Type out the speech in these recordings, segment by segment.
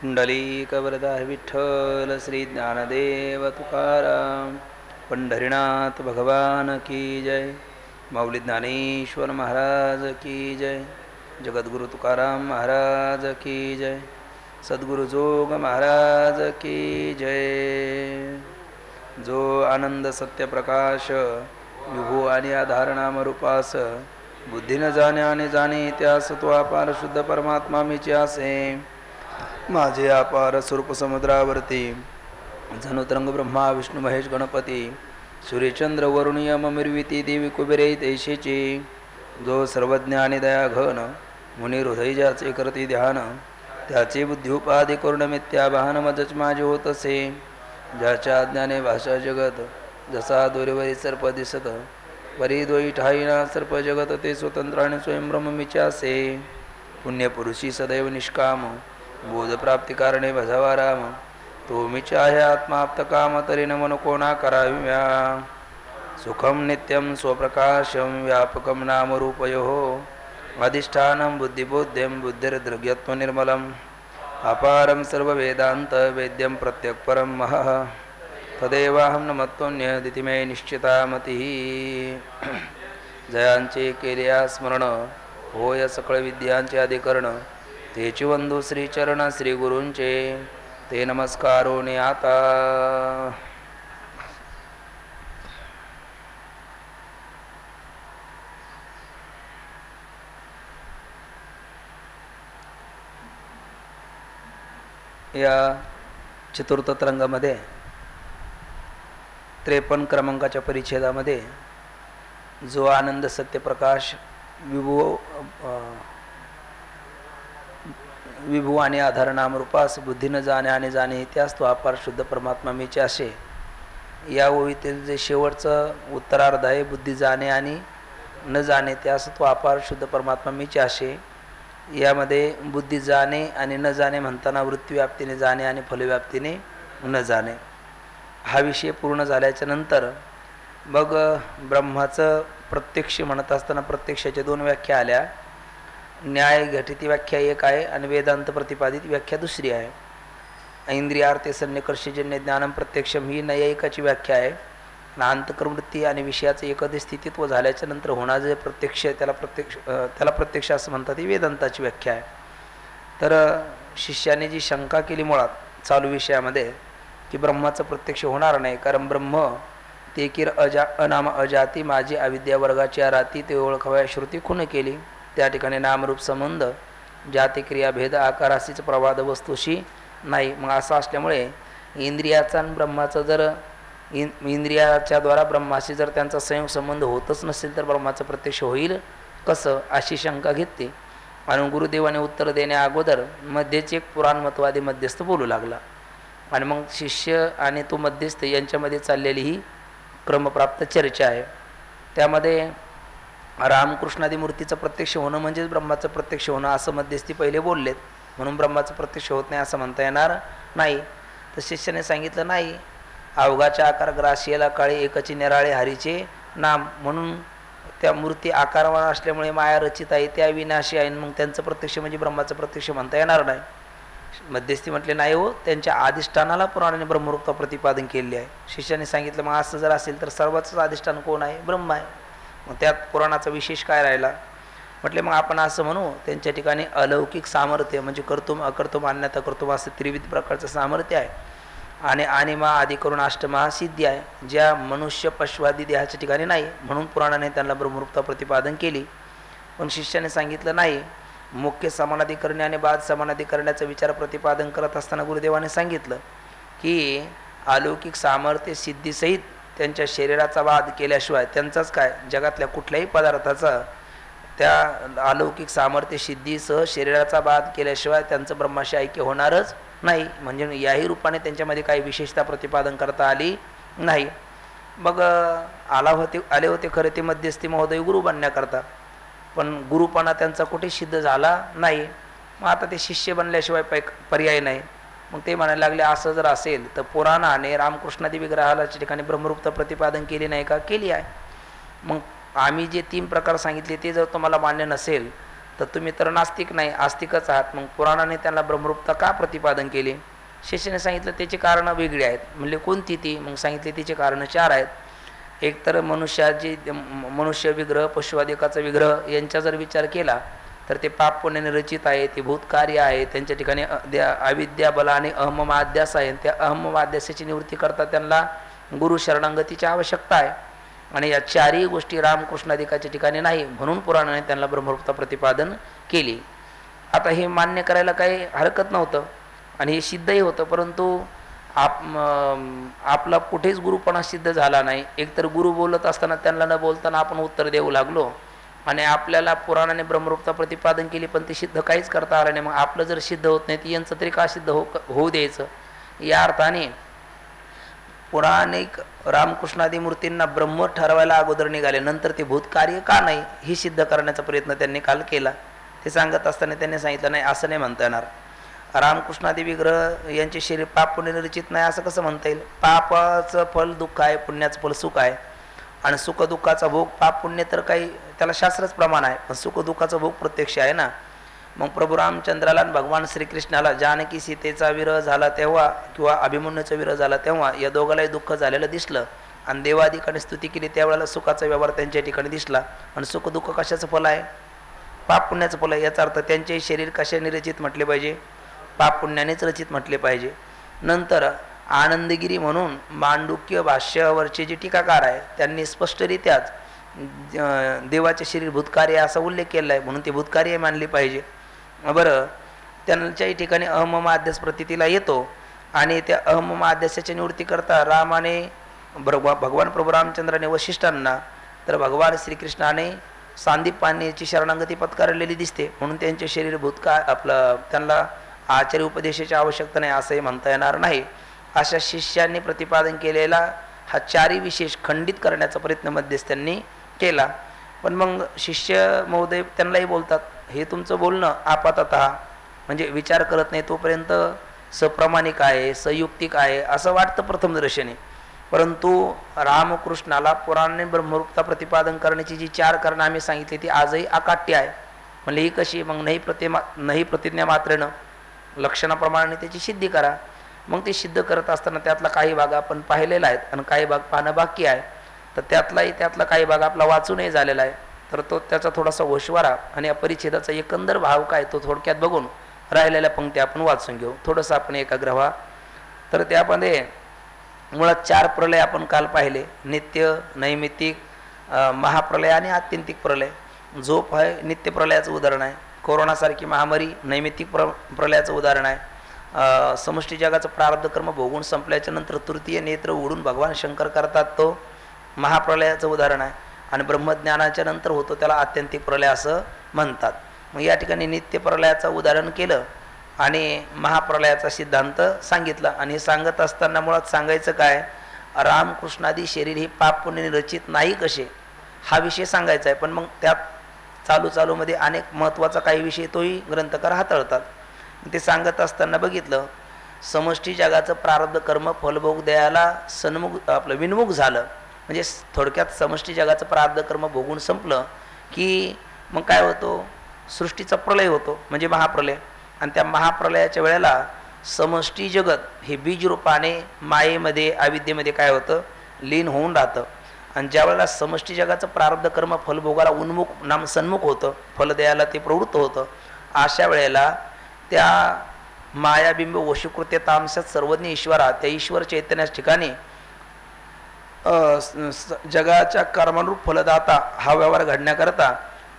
पुंडलीकवरदा विठ्ठल श्री ज्ञानदेव तुकाराम पंढरीनाथ भगवान की जय। माऊली ज्ञानेश्वर महाराज की जय। जगद्गुरु तुकाराम महाराज की जय। सद्गुरु जोग महाराज की जय। जो आनंद सत्य प्रकाश विभू आणि आधार नाम रूपास बुद्धीने जाणे आणि जाणे त्यास तो अपार शुद्ध परमात्मा मीचे असे। माझे अपार स्वरूप समुद्रावरती जणू तरंग ब्रह्मा विष्णू महेश गणपती सूर्यचंद्र वरुण यम मिरविती देवी कुबेरे तैशेची। जो सर्वज्ञ आणि दया घन मुनी हृदय ज्याचे करती ध्यान त्याचे बुद्धी उपाधी करुण मिथ्या वाहन मजच माझे होत असे। ज्याच्या ज्ञाने भाषा जगत जसा दोरीवरी सर्प दिसत वरी दोई ठाईना सर्प जगत ते स्वतंत्र आणि स्वयंब्रह्म मीचे असे। पुण्यपुरुषी सदैव निष्काम बोध प्राप्ती कारणे भजावा राम तो मीचे आहे आत्माप्त काम तरी न मन कोणा कराव्या। सुखम नित्यम स्वप्रकाशम व्यापकम नाम रूपयोः अधिष्ठानं बुद्धिबोध्यं बुद्धिर्दृग्यत्व निर्मलम अपारं सर्व वेदांत वेद्यं प्रत्यक् परम महः तदेवाहं नमत्वन्यदिति मे निश्चिता मतिः। जयांचे केल्या स्मरण होय सकळ विद्यांचे अधिकरण तेची वंदू श्रीचरण श्री गुरूंचे ते नमस्कारोने आता। या चतुर्थ तरंगामध्ये 53 क्रमांकाच्या परिच्छेदामध्ये जो आनंद सत्यप्रकाश विभू आणि आधार नाम रूपास बुद्धीनं जाणे आणि जाणे त्यास तो अपार शुद्ध परमात्मा मीचे असे। या ओळीतील जे शेवटचं उत्तरार्ध आहे बुद्धी जाणे आणि न जाणे त्यास तो अपार शुद्ध परमात्मा मीचे असे। यामध्ये बुद्धी जाणे आणि न जाणे म्हणताना वृत्तीव्याप्तीने जाणे आणि फलव्याप्तीने न जाणे हा विषय पूर्ण झाल्याच्या नंतर मग ब्रह्माचं प्रत्यक्ष म्हणत असताना प्रत्यक्षाच्या 2 व्याख्या आल्या। न्याय घटित व्याख्या एक आहे आणि वेदांत प्रतिपादित व्याख्या दुसरी आहे। इंद्रियार्थे सन्निकर्षजन्य ज्ञानम प्रत्यक्षम ही नैयायिकाची व्याख्या आहे। अंतकर्वृत्ती आणि विषयाचं एकदे स्थितित्व झाल्याच्या नंतर होणारे जे प्रत्यक्ष त्याला प्रत्यक्ष असं म्हणतात ही वेदांताची व्याख्या आहे। तर शिष्याने जी शंका केली मुळात चालू विषयामध्ये की ब्रह्माचं प्रत्यक्ष होणार नाही कारण ब्रह्म ते किर अनाम अजाती माझी अविद्या वर्गाची राती ते ओळखाव्या श्रुती खुण केली। त्या ठिकाणी नामरूप संबंध जाती क्रिया भेद आकाराशीच प्रवाद वस्तूशी नाही। मग असं असल्यामुळे इंद्रियाचा आणि ब्रह्माचा जर इंद्रियाच्या द्वारा ब्रह्माशी जर त्यांचा संयोग संबंध होतच नसेल तर ब्रह्माचं प्रत्यक्ष होईल कसं अशी शंका घेतली। आणि गुरुदेवाने उत्तर देण्या अगोदर मध्येच एक पुराणमतवादी मध्यस्थ बोलू लागला आणि मग शिष्य आणि तो मध्यस्थ यांच्यामध्ये चाललेली ही क्रमप्राप्त चर्चा आहे। त्यामध्ये रामकृष्णादी मूर्तीचं प्रत्यक्ष होणं म्हणजेच ब्रह्माचं प्रत्यक्ष होणं असं मध्यस्थी पहिले बोललेत म्हणून ब्रह्माचं प्रत्यक्ष होत नाही असं म्हणता येणार नाही। तर शिष्याने सांगितलं नाही अवघाच्या आकार ग्रासियाला काळी एकची निराळे हरीचे नाम म्हणून त्या मूर्ती आकारवान असल्यामुळे माया रचित आहे त्या विनाशी आहे मग त्यांचं प्रत्यक्ष म्हणजे ब्रह्माचं प्रत्यक्ष म्हणता येणार नाही। मध्यस्थी म्हटले नाही हो त्यांच्या अधिष्ठानाला पुराणाने ब्रह्मरूपता प्रतिपादन केले आहे। शिष्याने सांगितलं मग असं जर असेल तर सर्वच अधिष्ठान कोण आहे ब्रह्म आहे मग त्यात पुराणाचा विशेष काय राहिला। म्हटले मग आपण असं म्हणू त्यांच्या ठिकाणी अलौकिक सामर्थ्य म्हणजे कर्तुम अकर्तुम अन्यथा कर्तुम असं त्रिविध प्रकारचं सामर्थ्य आहे आणि अनिमा आदी करून अष्टमा सिद्धी आहे ज्या मनुष्य पशुआदी देहाच्या ठिकाणी नाही म्हणून पुराणाने त्यांना ब्रह्मरूपता प्रतिपादन केली। पण शिष्याने सांगितलं नाही मुख्य समानाधिकरणे आणि बाद समानाधिकरण्याचा विचार प्रतिपादन करत असताना गुरुदेवाने सांगितलं की अलौकिक सामर्थ्य सिद्धीसहित त्यांच्या शरीराचा वाद केल्याशिवाय त्यांचाच काय जगातल्या कुठल्याही पदार्थाचा त्या अलौकिक सामर्थ्य सिद्धीसह शरीराचा बाध केल्याशिवाय त्यांचं ब्रह्माशी ऐक्य होणारच नाही म्हणजे याही रूपाने त्यांच्यामध्ये काही विशेषता प्रतिपादन करता आली नाही। मग आले होते खरे ते मध्यस्थी महोदय गुरु बनण्याकरता पण गुरुपणा त्यांचा कुठे सिद्ध झाला नाही। मग आता ते शिष्य बनल्याशिवाय पर्याय नाही। मग ते म्हणायला लागले असं जर असेल तर पुराणाने रामकृष्णादी विग्रहाला ठिकाणी ब्रह्मरूपता प्रतिपादन केली नाही का केली आहे। मग आम्ही जे 3 प्रकार सांगितले ते जर तुम्हाला मान्य नसेल तर तुम्ही तर नास्तिक नाही, आस्तिकच आहात, मग पुराणाने त्यांना ब्रह्मरूपता का प्रतिपादन केली? शिष्याने सांगितलं त्याची कारणं वेगळी आहेत. म्हणले कोणती ती? मग सांगितले तिचे कारणं 4 आहेत. एक तर मनुष्य विग्रह, पशुवादिकाचा विग्रह यांचा जर विचार केला तर ते पाप पुण्याने रचित आहे, ते भूतकार्य आहे, त्यांच्या ठिकाणी अविद्या बला आणि अहममाध्यास आहे. त्या अहममाध्यासाची निवृत्ती करता त्यांना गुरु शरणागतीची आवश्यकता आहे. आणि या 4ही गोष्टी रामकृष्णादिकाच्या ठिकाणी नाही, म्हणून पुराणाने त्यांना ब्रह्मरूपता प्रतिपादन केली. आता हे मान्य करायला काही हरकत नव्हतं आणि हे सिद्धही होतं, परंतु आपला कुठेच गुरुपणा सिद्ध झाला नाही. एकतर गुरु बोलत असताना त्यांना न बोलताना आपण उत्तर देऊ लागलो आणि आपल्याला पुराणाने ब्रह्मरूपता प्रतिपादन केली पण ते सिद्ध काहीच करता आलं नाही. मग आपलं जर सिद्ध होत नाही तर यांचं तरी का सिद्ध होऊ द्यायचं? या अर्थाने पुराणिक रामकृष्णादी मूर्तींना ब्रह्म ठरवायला अगोदर निघाले, नंतर ते भूतकार्य का नाही हे सिद्ध करण्याचा प्रयत्न त्यांनी काल केला. ते सांगत असताना त्यांनी सांगितलं नाही, असं नाही म्हणता येणार. रामकृष्णादी विग्रह यांचे शरीर पाप पुण्य रचित नाही असं कसं म्हणता येईल? पापाचं फल दुःख आहे, पुण्याचं फल सुख आहे. आणि सुख दुःखाचा भोग पाप पुण्य तर काही त्याला शास्त्रच प्रमाण आहे, पण सुख दुःखाचा भोग प्रत्यक्ष आहे ना. मग प्रभू रामचंद्राला आणि भगवान श्रीकृष्णाला जानकी सीतेचा विरह झाला तेव्हा किंवा अभिमन्यूचा विरह झाला तेव्हा या दोघांलाही दुःख झालेलं दिसलं आणि देवादिकाने स्तुती केली त्यावेळेला सुखाचा व्यवहार त्यांच्या ठिकाणी दिसला. आणि सुख दुःख कशाचं फल आहे? पाप पुण्याचं फल आहे. याचा अर्थ त्यांचे शरीर कशाने रचित म्हटले पाहिजे? पाप पुण्यानेच रचित म्हटले पाहिजे. नंतर आनंदगिरी म्हणून मांडुक्य भाष्यावरचे जे टीकाकार आहे त्यांनी स्पष्टरित्याच देवाचे शरीर भूतकार्य असा उल्लेख केला आहे, म्हणून ते भूतकार्य मानले पाहिजे. बरं, त्यांच्याही ठिकाणी अहममाध्यास प्रतीतीला येतो आणि त्या अहममाध्यासाच्या निवृत्ती करता रामाने भगवान प्रभू रामचंद्राने वशिष्ठांना तर भगवान श्रीकृष्णाने सांदीपाण्याची शरणागती पत्कारलेली दिसते, म्हणून त्यांचे शरीर त्यांना आचार्य उपदेशाची आवश्यकता नाही असंही म्हणता येणार नाही. अशा शिष्यांनी प्रतिपादन केलेला हा 4ही विशेष खंडित करण्याचा प्रयत्न मध्यस्थांनी केला. पण मग शिष्य महोदय त्यांनाही बोलतात, हे तुमचं बोलणं आपाततः म्हणजे विचार करत नाही तोपर्यंत सप्रमाणिक आहे, संयुक्तिक आहे असं वाटतं प्रथमदर्शनी. परंतु रामकृष्णाला पुराणाने ब्रह्मरूपता प्रतिपादन करण्याची जी 4 कारणं आम्ही सांगितली ती आजही अकाट्य आहे. म्हणजे ही कशी? मग नाही प्रतिज्ञा मात्रेनं लक्षणाप्रमाणे त्याची सिद्धी करा. मग ते सिद्ध करत असताना त्यातला काही भाग आपण पाहिलेला आहे आणि काही भाग पाहणं बाकी आहे. तर त्यातला काही भाग आपला वाचूनही झालेला आहे. तर तो त्याचा थोडासा गोषवारा आणि या परिच्छेदाचा एकंदर भाव काय तो थोडक्यात बघून राहिलेल्या पंक्ती आपण वाचून घेऊ. थोडंसं आपण एकाग्र व्हा. तर त्यामध्ये मुळात 4 प्रलय आपण काल पाहिले, नित्य, नैमित्तिक, महाप्रलय आणि आत्यंतिक प्रलय. झोप आहे नित्य प्रलयाचं उदाहरण आहे, कोरोनासारखी महामारी नैमित्तिक प्रलयाचं उदाहरण आहे, समष्टी जगाचं प्रारब्ध कर्म भोगून संपल्याच्या नंतर तृतीय नेत्र उघडून भगवान शंकर करतात तो महाप्रलयाचं उदाहरण आहे, आणि ब्रह्मज्ञानाच्या नंतर होतो त्याला आत्यंतिक प्रलय असं म्हणतात. मग या ठिकाणी नित्य प्रलयाचं उदाहरण केलं आणि महाप्रलयाचा सिद्धांत सांगितला. आणि हे सांगत असताना मुळात सांगायचं काय? रामकृष्णादी शरीर ही पाप पुण्य रचित नाही कसे हा विषय सांगायचा आहे. पण मग त्यात चालूमध्ये अनेक महत्त्वाचा काही विषय तोही ग्रंथकार हाताळतात. ते सांगत असताना बघितलं, समष्टी जगाचं प्रारब्ध कर्म फलभोग द्यायला विनमुख झालं. म्हणजे थोडक्यात समष्टी जगाचं प्रारब्ध कर्म भोगून संपलं की मग काय होतो? सृष्टीचा प्रलय होतो म्हणजे महाप्रलय. आणि त्या महाप्रलयाच्या वेळेला समष्टी जगत हे बीज रूपाने मायेमध्ये अविद्येमध्ये काय होतं? लीन होऊन राहतं. आणि ज्या वेळेला समष्टी जगाचं प्रारब्ध कर्म फलभोगाला सन्मुख होतं, फल द्यायला ते प्रवृत्त होतं, अशा वेळेला त्या मायाबिंब वशुकृत्य तामसात सर्वज्ञ ईश्वरा त्या ईश्वर चैतन्याच्या ठिकाणी जगाच्या कर्मानुरूप फलदाता हा व्यवहार घडण्याकरता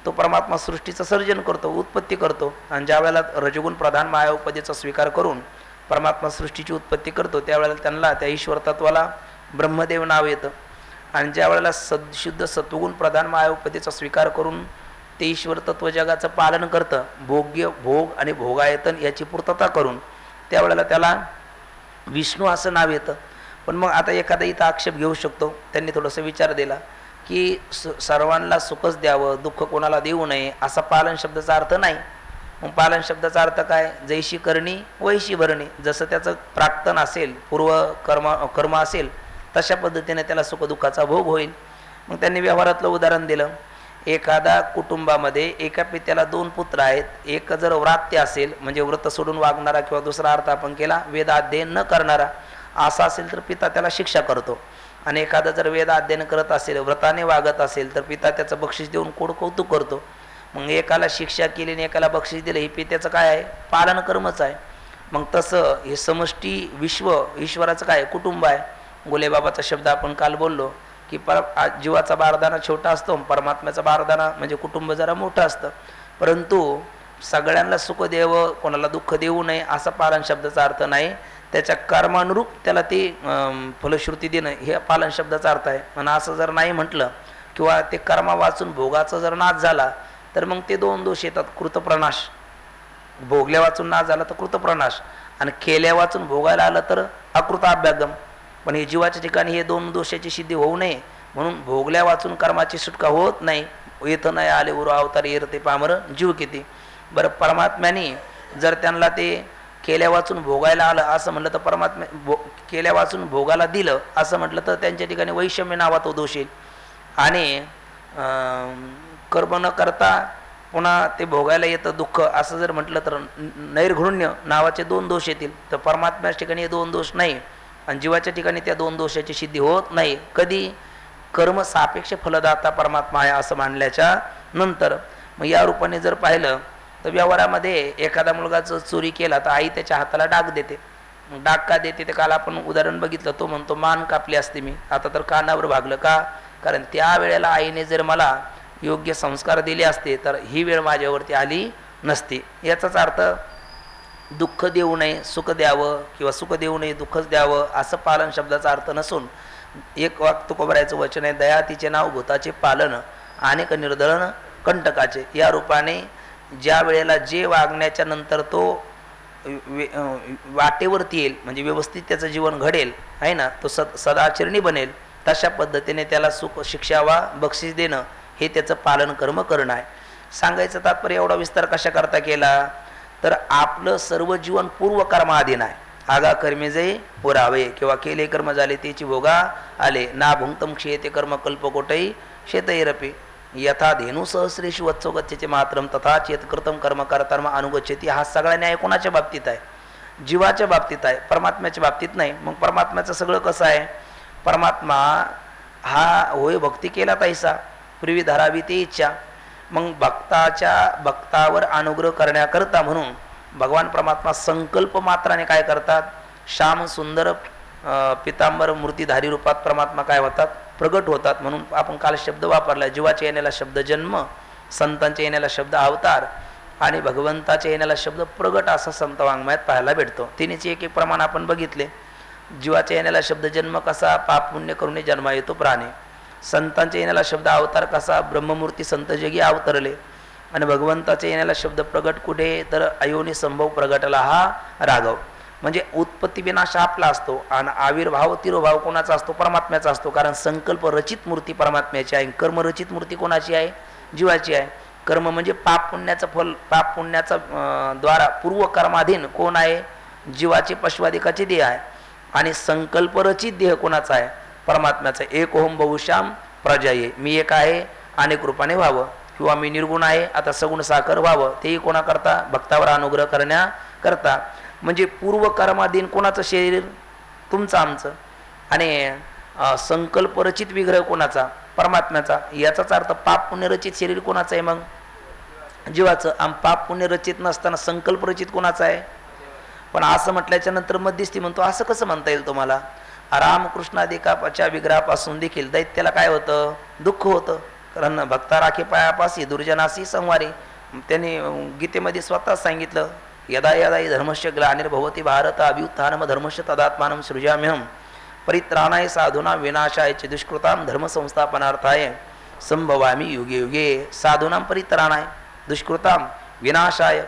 तो परमात्मा सृष्टीचं सर्जन करतो, उत्पत्ती करतो. आणि ज्या वेळेला रजगुण प्रधान माया उपाधीचा स्वीकार करून परमात्मा सृष्टीची उत्पत्ती करतो त्यावेळेला त्यांना त्या ईश्वर तत्वाला ब्रह्मदेव नाव येतं. आणि ज्या वेळेला शुद्ध सत्वगुण प्रधान माया उपाधीचा स्वीकार करून ते ईश्वर तत्व जगाचं पालन करतं, भोग आणि भोगायतन याची पूर्तता करून त्यावेळेला त्याला विष्णू असं नाव येतं. पण मग आता एखादा इथं आक्षेप घेऊ शकतो, त्यांनी थोडासा विचार दिला की सर्वांना सुखच द्यावं, दुःख कोणाला देऊ नये असा पालन शब्दाचा अर्थ नाही. मग पालन शब्दाचा अर्थ काय? जैशी करणी वैशी भरणी. जसं त्याचं प्राक्तन असेल, पूर्व कर्म असेल तशा पद्धतीने त्याला सुखदुःखाचा भोग होईल. मग त्यांनी व्यवहारातलं उदाहरण दिलं एखादा कुटुंबामध्ये एका पित्याला 2 पुत्र आहेत, एक जर व्रात्य असेल म्हणजे व्रत सोडून वागणारा किंवा दुसरा अर्थ आपण केला वेद अध्ययन न करणारा असा असेल तर पिता त्याला शिक्षा करतो, आणि एखादा जर वेद अध्ययन करत असेल व्रताने वागत असेल तर पिता त्याचं बक्षीस देऊन कोड कौतुक करतो. मग एकाला शिक्षा केली आणि एकाला बक्षीस दिलं हे पित्याचं काय आहे? पालन कर्मच आहे. मग तसं हे समष्टी विश्व ईश्वराचं काय कुटुंब आहे. गोलेबाबाचा शब्द आपण काल बोललो की जीवाचा बारदाना छोटा असतो, परमात्म्याचा बारदाना म्हणजे कुटुंब जरा मोठं असतं. परंतु सगळ्यांना सुख द्यावं कोणाला दुःख देऊ नये असा पालन शब्दाचा अर्थ नाही, त्याच्या कर्मानुरूप त्याला ते फलश्रुती देणं हे पालन शब्दाचा अर्थ आहे. आणि असं जर नाही म्हटलं किंवा ते कर्मा वाचून भोगाचा जर नाश झाला तर मग ते 2 दोष येतात. कृतप्रनाश, भोगल्या वाचून नाश झाला तर कृतप्रनाश, आणि केल्या वाचून भोगायला आलं तर अकृत अभ्यागम. पण हे जीवाच्या ठिकाणी हे 2 दोषाची सिद्धी होऊ नये म्हणून भोगल्या वाचून कर्माची सुटका होत नाही. येत नाही आले उर अवतार येर ते पामर जीव किती. बरं, परमात्म्याने जर त्यांना ते केल्या वाचून भोगायला आलं असं म्हटलं तर परमात्मा केल्या वाचून भोगायला दिलं असं म्हटलं तर त्यांच्या ठिकाणी वैषम्य नावाचा दोष येईल. आणि कर्म न करता पुन्हा ते भोगायला येतं दुःख असं जर म्हटलं तर नैर्घृण्य नावाचे 2 दोष येतील. तर परमात्म्याच्या ठिकाणी हे 2 दोष नाही आणि जीवाच्या ठिकाणी त्या 2 दोषाची सिद्धी होत नाही. कधी? कर्म सापेक्ष फलदाता परमात्मा आहे असं मानल्याच्या नंतर. मग या रूपाने जर पाहिलं तर व्यवहारामध्ये एखादा मुलगा जर चोरी केला तर आई त्याच्या हाताला डाग देते. डाग का देते ते काल आपण उदाहरण बघितलं. तो म्हणतो मान कापली असते मी, आता तर कानावर भागलं. का? कारण त्या वेळेला आईने जर मला योग्य संस्कार दिले असते तर ही वेळ माझ्यावरती आली नसती. याचाच अर्थ दुःख देऊ नये सुख द्यावं किंवा सुख देऊ नये दुःखच द्यावं असं पालन शब्दाचा अर्थ नसून एक वाक्य तुकोबरायचं वचन आहे, दया तिचे नाव भूताचे पालन अनेक निर्दळन कंटकाचे. या रूपाने ज्या वेळेला जे वागण्याच्या नंतर तो वाटेवरती येईल म्हणजे व्यवस्थित त्याचं जीवन घडेल आहे ना, तो सदाचरणी बनेल, तशा पद्धतीने त्याला सुख शिक्षा वा बक्षीस देणं हे त्याचं पालन कर्म करणं आहे. सांगायचं तात्पर्य एवढा विस्तार कशा करता केला तर आपलं सर्व जीवन पूर्वकर्माधीन आहे. आगा कर्मे जे पुरावे किंवा केले कर्म झाले त्याची भोगा आले ना भुंक्तम क्षेते कर्म कल्पकोटई शेतैरपे यथा धेनु सहस्रेषु वत्सो गच्छते मात्रम तथा चेतकृतम कर्म कर्तर्म अनुगच्छति. हा सगळा न्याय कोणाच्या बाबतीत आहे? जीवाच्या बाबतीत आहे, परमात्म्याच्या बाबतीत नाही. मग परमात्म्याचं सगळं कसं आहे? परमात्मा हा होय भक्ती केला तैसा पूर्वी धरावी ते इच्छा. मग भक्तावर अनुग्रह करण्याकरता म्हणून भगवान परमात्मा संकल्प मात्राने काय करतात? श्याम सुंदर पितांबर मूर्तीधारी रूपात परमात्मा काय होतात? प्रगट होतात. म्हणून आपण काल शब्द वापरला, जीवाच्या येण्याला शब्द जन्म, संतांच्या येण्याला शब्द अवतार आणि भगवंताच्या येण्याला शब्द प्रगट असा संत वाङ्मयात पाहायला भेटतो. तिन्हीचे एक एक प्रमाण आपण बघितले. जीवाच्या येण्याला शब्द जन्म कसा? पाप पुण्य करून जन्मा येतो प्राणी. संतांच्या येण्याला शब्द अवतार कसा? ब्रह्ममूर्ती संत जगी अवतरले. आणि भगवंताच्या येण्याला शब्द प्रगट कुठे? तर अयोनी संभव प्रगटला हा राघव. म्हणजे उत्पत्ती विनाश आपला असतो आणि आविर्भाव तिरोभाव कोणाचा असतो? परमात्म्याचा असतो. कारण संकल्प रचित मूर्ती परमात्म्याची आहे, कर्म रचित मूर्ती कोणाची आहे? जीवाची आहे. कर्म म्हणजे पाप पुण्याचं फल, पाप पुण्याचा द्वारा पूर्वकर्माधीन कोण आहे? जीवाचे पशवाधिकाचे देह आहे. आणि संकल्प रचित देह कोणाचा आहे? परमात्म्याचा. एक ओम बहुश्याम प्रजाये, मी एक आहे अनेक रूपाने व्हावं, किंवा मी निर्गुण आहे आता सगुण साखर व्हावं, तेही कोणाकरता? भक्तावर अनुग्रह करण्याकरता. म्हणजे पूर्वकर्माधीन कोणाचं शरीर? तुमचं आमचं. आणि संकल्प रचित विग्रह कोणाचा? परमात्म्याचा. याचाच अर्थ पाप पुण्य रचित शरीर कोणाचं आहे? मग जीवाचं. आणि पाप पुण्य रचित नसताना संकल्प रचित कोणाचा आहे? पण असं म्हटल्याच्या नंतर मध्यस्थी म्हणतो असं कसं म्हणता येईल तुम्हाला? रामकृष्णादिकाच्या विग्रहापासून देखील दैत्याला काय होतं? दुःख होतं. कारण भक्ता राखे पायापासी दुर्जनासी संवारी. त्यांनी गीतेमध्ये स्वतः सांगितलं, यदा यदा धर्मस्य ग्लानिर्भवति भारत अभ्युत्थानम धर्मस्य तदात्मानं सृजाम्यहं परित्राणाय साधूना विनाशाय च दुष्कृतां धर्म संस्थापनार्थाय संभवामी युगे युगे. साधूनां परित्राणाय दुष्कृतां विनाशाय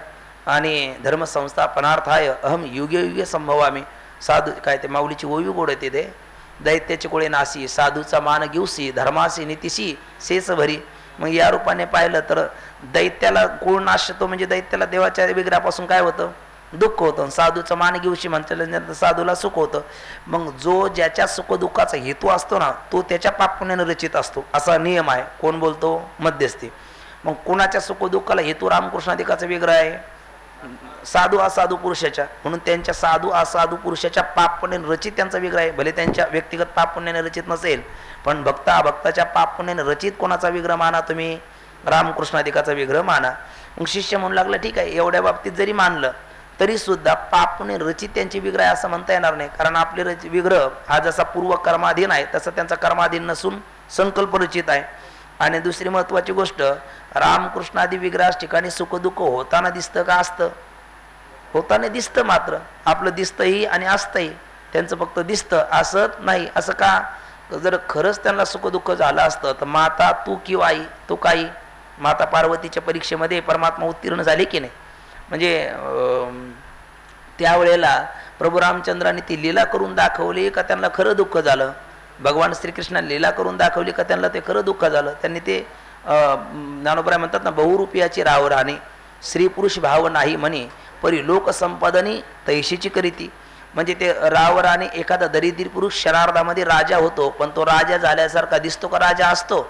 आणि धर्म संस्थापनार्थाय अहम युगे युगे संभवामी. साधू काय ते माऊलीची ओवी गोड येते ते, दैत्याचे कोळे नासी साधूचा मान घेऊसी धर्मासी नीतीशी शेष भरी. मग या रूपाने पाहिलं तर दैत्याला कुळ नाशतो म्हणजे दैत्याला देवाच्या विग्रहापासून काय होतं? दुःख होतं. साधूचं मान घेऊशी म्हटल्यानंतर साधूला सुख होतं. मग जो ज्याच्या सुखदुःखाचा हेतू असतो ना तो त्याच्या पापपुण्याने रचित असतो असा नियम आहे. कोण बोलतो? मध्यस्थी. मग कोणाच्या सुखदुःखाला हेतू रामकृष्णाधिकाचा वेगळा आहे, साधू असाधू पुरुषाच्या, म्हणून त्यांच्या साधू असाधू पुरुषाच्या पापपुण्याने रचित त्यांचा वेगळा आहे. भले त्यांच्या व्यक्तिगत पापपुण्याने रचित नसेल, पण भक्ता भक्ताच्या पापपुण्याने रचित कोणाचा विग्रह माना तुम्ही? रामकृष्णाधिकाचा विग्रह माना. मग शिष्य म्हणू लागला ठीक आहे, एवढ्या बाबतीत जरी मानलं तरी सुद्धा पापने रचित त्यांची विग्रह आहे असं म्हणता येणार नाही. कारण आपले विग्रह हा जसा पूर्व कर्माधीन आहे तसा त्यांचा कर्माधीन नसून संकल्प रचित आहे. आणि दुसरी महत्वाची गोष्ट, रामकृष्णादी विग्रहास ठिकाणी सुखदुःख होताना दिसतं का असतं? होताना दिसतं. मात्र आपलं दिसतंही आणि असतंही, त्यांचं फक्त दिसतं असत नाही. असं का? जर खरंच त्यांना सुखदुःख झालं असतं तर माता तू किंवा आई तू काही, माता पार्वतीच्या परीक्षेमध्ये परमात्मा उत्तीर्ण झाले की नाही? म्हणजे त्यावेळेला प्रभू रामचंद्रांनी ती लीला करून दाखवली का त्यांना खरं दुःख झालं? भगवान श्रीकृष्णाने लीला करून दाखवली का त्यांना ते खरं दुःख झालं? त्यांनी ते ज्ञानोबराय म्हणतात ना, बहुरूपियाची राव राहणे स्त्री पुरुष भाव नाही म्हणे परी लोक संपादनी तैशीची करीती. म्हणजे ते राव राहणे, एखादा दरिद्री पुरुष शरार्धामध्ये राजा होतो, पण तो राजा झाल्यासारखा दिसतो का राजा असतो?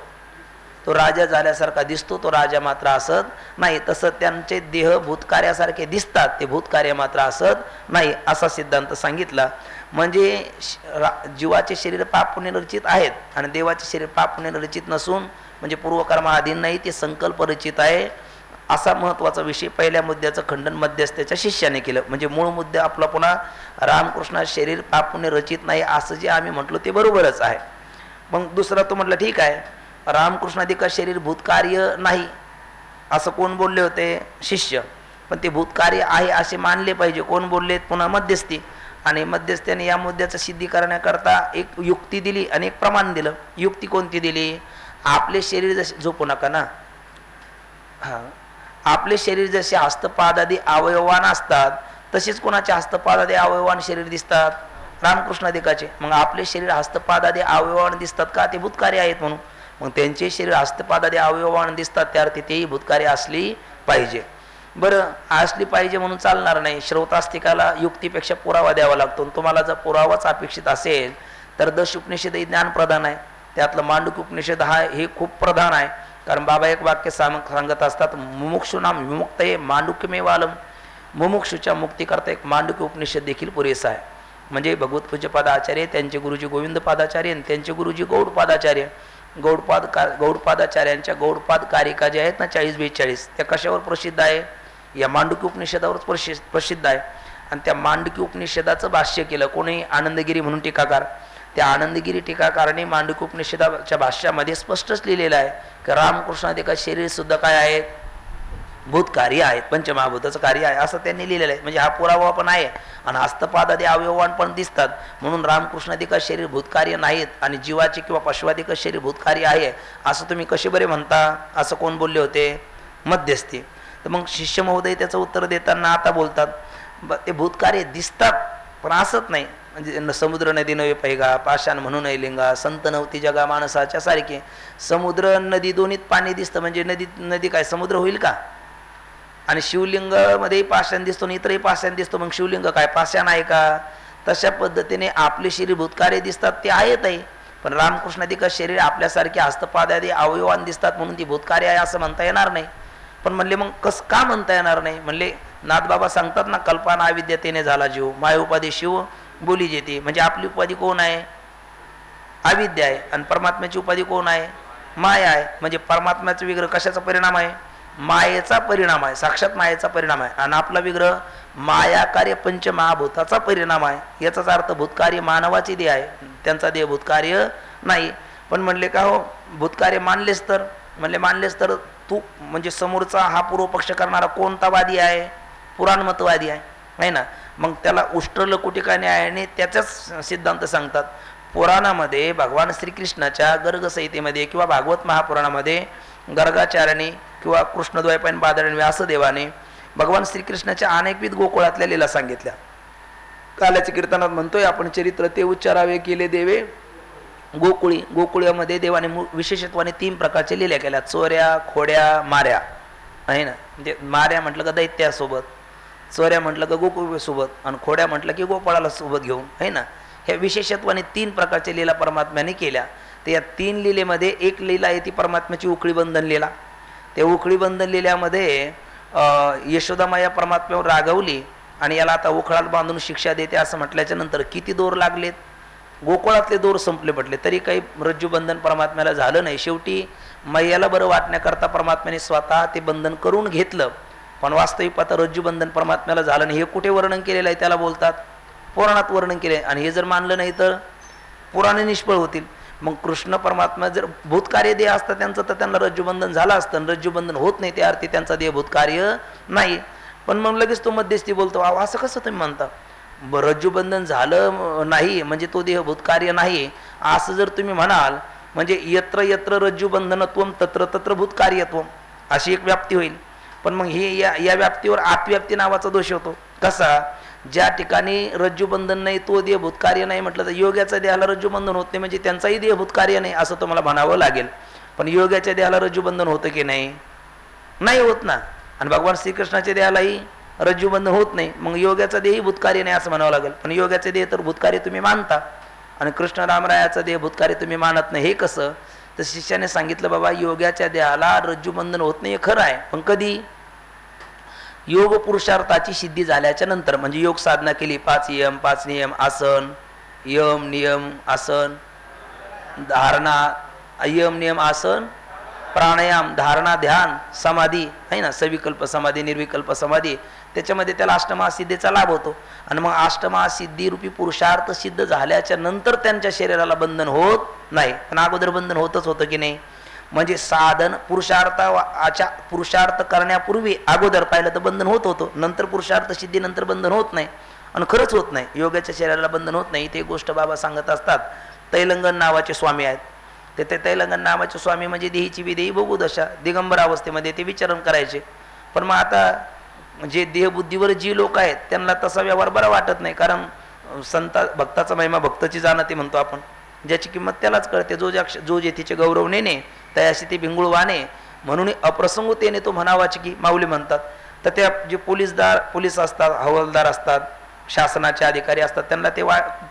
तो राजा झाल्यासारखा दिसतो, तो राजा मात्र असत नाही. तसं त्यांचे देह भूतकार्यासारखे दिसतात, ते भूतकार्य मात्र असत नाही असा सिद्धांत सांगितला. म्हणजे जीवाचे शरीर पापपुण्य रचित आहेत आणि देवाचे शरीर पापपुण्य रचित नसून म्हणजे पूर्वकर्मा अधीन नाही, ते संकल्प रचित आहे असा महत्त्वाचा विषय पहिल्या मुद्द्याचं खंडन मध्यस्थाच्या शिष्याने केलं. म्हणजे मूळ मुद्दा आपला पुन्हा रामकृष्ण शरीर पापपुण्य रचित नाही असं जे आम्ही म्हटलो ते बरोबरच आहे. मग दुसरा तो म्हटलं ठीक आहे, रामकृष्णाधिका शरीर भूतकार्य नाही असं कोण बोलले होते? शिष्य. पण ते भूतकार्य आहे असे मानले पाहिजे. कोण बोलले? पुन्हा मध्यस्थी. आणि मध्यस्थाने या मुद्द्याचं सिद्धी करण्याकरता एक युक्ती दिली आणि एक प्रमाण दिलं. युक्ती कोणती दिली? आपले शरीर जसे, झोपू नका ना, आपले शरीर जसे हस्तपादादी अवयवान असतात तसेच कोणाचे हस्तपादादी अवयवान शरीर दिसतात? रामकृष्णाधिकाचे. मग आपले शरीर हस्तपादादी अवयवान दिसतात का? ते भूतकार्य आहेत म्हणून. मग त्यांचे शरीर हस्तपादादी अवयवान दिसतात त्या अर्थी तेही भूतकार्य असली पाहिजे. बरं, असली पाहिजे म्हणून चालणार नाही. श्रौतास्तिकाला युक्तीपेक्षा पुरावा द्यावा लागतो. तुम्हाला जर पुरावाच अपेक्षित असेल तर दश उपनिषद हे ज्ञान प्रधान आहे, त्यातलं मांडूक्य उपनिषद हे खूप प्रधान आहे. कारण बाबा एक वाक्य सांगत असतात, मुमुक्षुनाम विमुक्तये मांडुक्यमेवालम. मुमुक्षुच्या मुक्तीकरता एक मांडुक्य उपनिषद देखील पुरेसा आहे. म्हणजे भगवत पूज्यपादाचार्य, त्यांचे गुरुजी गोविंद पादाचार्य, त्यांचे गुरुजी गौडपादाचार्य. गौडपादाचार्यांच्या गौडपाद कारिका जे आहेत ना 40-42, त्या कशावर प्रसिद्ध आहे? या मांडुक्य उपनिषदावर प्रसिद्ध आहे. आणि त्या मांडुक्य उपनिषदाचं भाष्य केलं कोणी? आनंदगिरी म्हणून टीकाकार. त्या आनंदगिरी टीकाकाराने मांडुक्य उपनिषदाच्या भाष्यामध्ये स्पष्टच लिहिलेलं आहे की रामकृष्णाधिका शरीर सुद्धा काय आहेत? भूतकार्य आहेत, पंचमहाभूताचं कार्य आहे असं त्यांनी लिहिलेलं आहे. म्हणजे हा पुरावा पण आहे आणि हस्तपादादी अवयवान पण दिसतात. म्हणून रामकृष्णाधिका शरीर भूतकार्य नाहीत आणि जीवाचे किंवा पशुवाधिका शरीर भूतकार्य आहे असं तुम्ही कसे बरे म्हणता? असं कोण बोलले होते? मध्यस्थी. तर मग शिष्य महोदय त्याचं उत्तर देताना आता बोलतात, ते भूतकार्य दिसतात पण असत नाही. म्हणजे समुद्र नदी नव्हे पैगा, पाषाण म्हणून लिंगा, संत नव्हती जगा माणसाच्या सारखे. समुद्र नदी दोन्हीत पाणी दिसतं, म्हणजे नदी काय समुद्र होईल का? आणि शिवलिंगामध्येही पाषाण दिसतो आणि इतरही पाषाण दिसतो, मग शिवलिंग काय पाषाण आहे का? तशा पद्धतीने आपले शरीर भूतकार्य दिसतात ते आहेत आहे, पण रामकृष्णाधिका शरीर आपल्यासारखे हस्तपादादी अवयवान दिसतात म्हणून ती भूतकार्य आहे असं म्हणता येणार नाही. पण म्हणले मग कसं का म्हणता येणार नाही? म्हणले नाथबाबा सांगतात ना, कल्पना अविद्यतेने झाला जीव, माय उपाधी शिव बोली जेते. म्हणजे आपली उपाधी कोण आहे? अविद्या आहे. आणि परमात्म्याची उपाधी कोण आहे? माया आहे. म्हणजे परमात्म्याचा विग्रह कशाचा परिणाम आहे? मायेचा परिणाम आहे, साक्षात मायेचा परिणाम आहे. आणि आपला विग्रह माया कार्य पंचमहाभूताचा परिणाम आहे. याचाच अर्थ भूतकार्य मानवाची देह आहे, त्यांचा देह भूतकार्य नाही. पण म्हणले का हो भूतकार्य मानलेस तर? म्हणले मानलेस तर तू म्हणजे समोरचा हा पूर्वपक्ष करणारा कोणता वादी आहे? पुराणमतवादी आहे ना. मग त्याला उष्ट्रलकुटिका न्यायाने त्याचाच सिद्धांत सांगतात. पुराणामध्ये भगवान श्रीकृष्णाच्या गर्गसंहितेमध्ये किंवा भागवत महापुराणामध्ये गर्गाचार्याने किंवा कृष्णद्वैपायन बादरायण व्यासदेवाने भगवान श्रीकृष्णाच्या अनेकविध गोकुळातल्या लीला सांगितल्या. काल्याच्या कीर्तनात म्हणतोय आपण, चरित्र ते उच्चारावे केले देवे गोकुळी. गोकुळामध्ये देवाने विशेषत्वाने 3 प्रकारच्या लीला केल्या, चोऱ्या, खोड्या, माऱ्या आहे ना. म्हणजे माऱ्या म्हटलं का दैत्यासोबत, चोऱ्या म्हटलं का गोकुळ सोबत आणि खोड्या म्हटलं की गोपाळाला सोबत घेऊन, आहे ना. ह्या विशेषत्वाने 3 प्रकारच्या लीला परमात्म्याने केल्या. तर या 3 लीलेमध्ये एक लीला आहे ती परमात्म्याची उकळी बंधन लीला. त्या उकळी बंधन लील्यामध्ये यशोदामाया परमात्म्यावर रागवली आणि याला आता उखळात बांधून शिक्षा देते असं म्हटल्याच्या नंतर किती दोर लागलेत, गोकुळातले दोर संपले पडले, तरी काही रज्जूबंधन परमात्म्याला झालं नाही. शेवटी मैयाला बरं वाटण्याकरता परमात्म्याने स्वतः ते बंधन करून घेतलं, पण वास्तविक आता रज्जूबंधन परमात्म्याला झालं नाही. हे कुठे वर्णन केलेलं आहे त्याला बोलतात पुराणात वर्णन केले. आणि हे जर मानलं नाही तर पुराणे निष्फळ होतील. मग कृष्ण परमात्मा जर भूतकार्य देह असतं त्यांचं तर त्यांना रज्जूबंधन झालं असतं. रज्जूबंधन होत नाही त्या अर्थी त्यांचा देह भूतकार्य नाही. पण मग लगेच तो मध्यस्थी बोलतो, असं कसं तुम्ही म्हणता, रज्जूबंधन झालं नाही म्हणजे तो देह भूतकार्य नाही असं जर तुम्ही म्हणाल म्हणजे यत्र यत्र रज्जूबंधनत्वम तत्र तत्र भूतकार्यत्वम अशी एक व्याप्ती होईल. पण मग हे या व्याप्तीवर आत्व्याप्ती नावाचा दोष होतो. कसा, ज्या ठिकाणी रज्जूबंधन नाही तो देह भूतकार्य नाही म्हटलं तर योग्याच्या देहाला रज्जूबंधन होत नाही म्हणजे त्यांचाही देह भूतकार्य नाही असं तुम्हाला म्हणावं लागेल. पण योग्याच्या देहाला रज्जूबंधन होतं की नाही, नाही होत ना. आणि भगवान श्रीकृष्णाच्या देहालाही रज्जूबंधन होत नाही, मग योग्याचा देहही भूतकार्य नाही असं म्हणावं लागेल. पण योग्याचे देह तर भूतकार्य तुम्ही मानता आणि कृष्ण रामरायाचा देह भूतकार्य तुम्ही मानत नाही. हे कसं, तर शिष्याने सांगितलं बाबा योग्याच्या देहाला रज्जूबंधन होत नाही हे खरं आहे, पण कधी, योग पुरुषार्थाची सिद्धी झाल्याच्या नंतर. म्हणजे योग साधना केली, 5 यम 5 नियम, आसन यम नियम आसन धारणा, यम नियम आसन प्राणायाम धारणा ध्यान समाधी, आहे ना, सविकल्प समाधी निर्विकल्प समाधी, त्याच्यामध्ये त्याला अष्टमहासिद्धीचा लाभ होतो. आणि मग अष्टमहासिद्धी रूपी पुरुषार्थ सिद्ध झाल्याच्या नंतर त्यांच्या शरीराला बंधन होत नाही, पण अगोदर बंधन होतच होतं की नाही. म्हणजे साधन पुरुषार्थ करण्यापूर्वी अगोदर पाहिलं तर बंधन होत होतं, नंतर पुरुषार्थ सिद्धी नंतर बंधन होत नाही. आणि खरंच होत नाही, योगाच्या शरीराला बंधन होत नाही. ते गोष्ट बाबा सांगत असतात. तैलंगन नावाचे स्वामी आहेत, ते तैलंगन नावाचे स्वामी म्हणजे देहीची विदेही बघू दशा दिगंबर अवस्थेमध्ये ते विचारण करायचे. पण मग आता जे देहबुद्धीवर जी लोक आहेत त्यांना तसा व्यवहार बरा वाटत नाही, कारण भक्ताचा महिमा भक्ताची जाणते म्हणतो आपण, ज्याची किंमत त्यालाच कळते. जो जेथीचे गौरव नेणे तयाशी ते भिंगुळ वाणे, म्हणून अप्रसंगतेने तो म्हणावाचे की माऊली म्हणतात. तर त्या जे पोलीस असतात, हवालदार असतात, शासनाचे अधिकारी असतात, त्यांना ते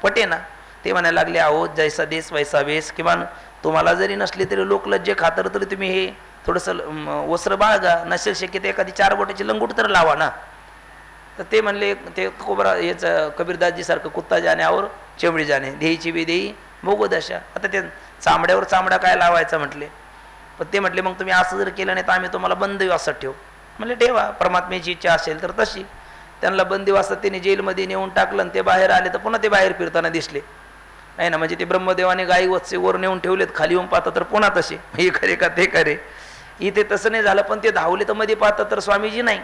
पटे ना. ते म्हणायला लागले, अहो जैसा देश वैसा वेश, किंवा तुम्हाला जरी नसली तरी लोकलज्जे खातर तरी तुम्ही हे थोडंसं वस्त्र बाळगा, नसेल शक्य तर एखादी 4 बोटाची लंगूट तर लावा ना. तर ते म्हणले, ते कोबरा याचं कबीरदासजी सारखं कुत्ता जाणे और चेमडी जाणे, देहीची बी देही भोगो दशा. आता ते चामड्यावर चामडा काय लावायचा म्हटले. पण ते म्हटले मग तुम्ही असं जर केलं नाही तर आम्ही तुम्हाला बंदिवासात ठेवू. म्हणले ठेवा, परमात्म्याची इच्छा असेल तर तशी. त्यांना बंदिवासात त्यांनी जेलमध्ये नेऊन टाकलं आणि ते बाहेर आले तर पुन्हा ते बाहेर फिरताना दिसले, आहे ना. म्हणजे ते ब्रह्मदेवाने गाई वत्से वर नेऊन ठेवलेत, खाली येऊन पाहता तर पुन्हा तसे, हे खरे का ते खरे. इथे तसं नाही झालं, पण ते धावले तर मध्ये पाहता तर स्वामीजी नाही,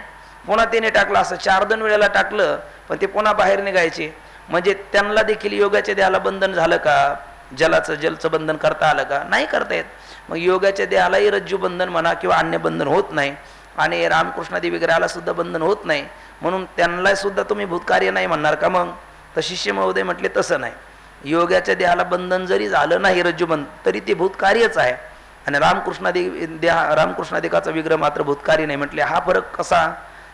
पुन्हा त्याने टाकलं. असं 4 वेळेला टाकलं, पण ते पुन्हा बाहेर निघायचे. म्हणजे त्यांना देखील योगाच्या देहाला बंधन झालं का, जलचं बंधन करता आलं का, नाही करता येत. मग योगाच्या देहालाही रज्जू बंधन म्हणा किंवा अन्य बंधन होत नाही, आणि रामकृष्णादी विग्रहाला सुद्धा बंधन होत नाही. म्हणून त्यांना सुद्धा तुम्ही भूतकार्य नाही म्हणणार का. मग तर शिष्य महोदय म्हटले तसं नाही, योगाच्या देहाला बंधन जरी झालं नाही रज्जूबंधन तरी ते भूतकार्यच आहे, आणि रामकृष्णादिकाचा विग्रह मात्र भूतकार्य नाही. म्हटले हा फरक कसा,